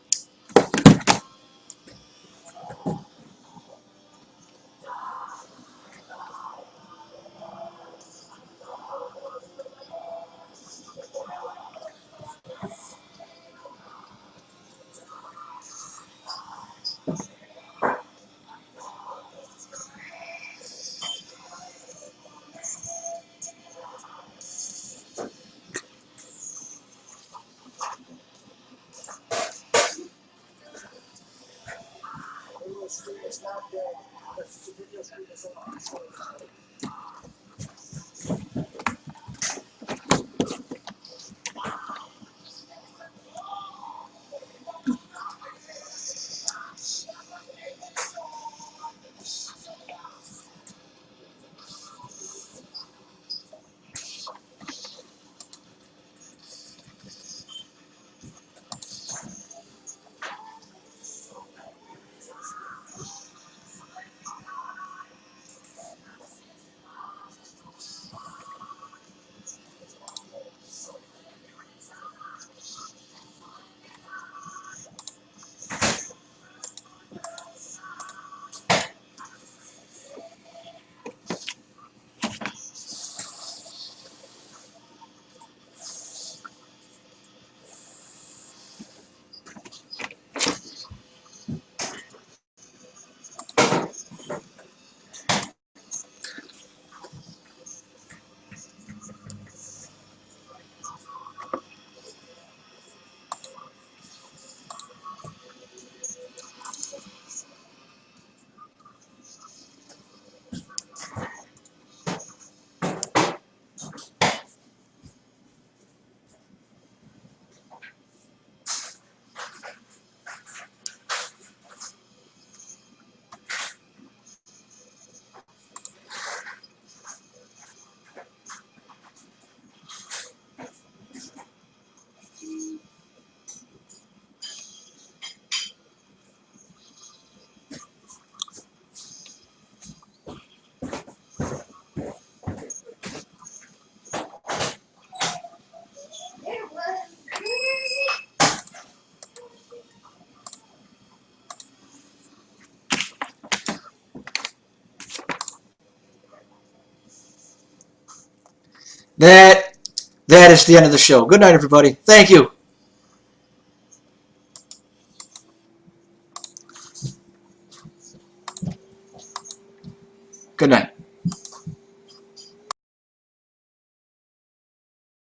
That is the end of the show. Good night, everybody. Thank you. Good night.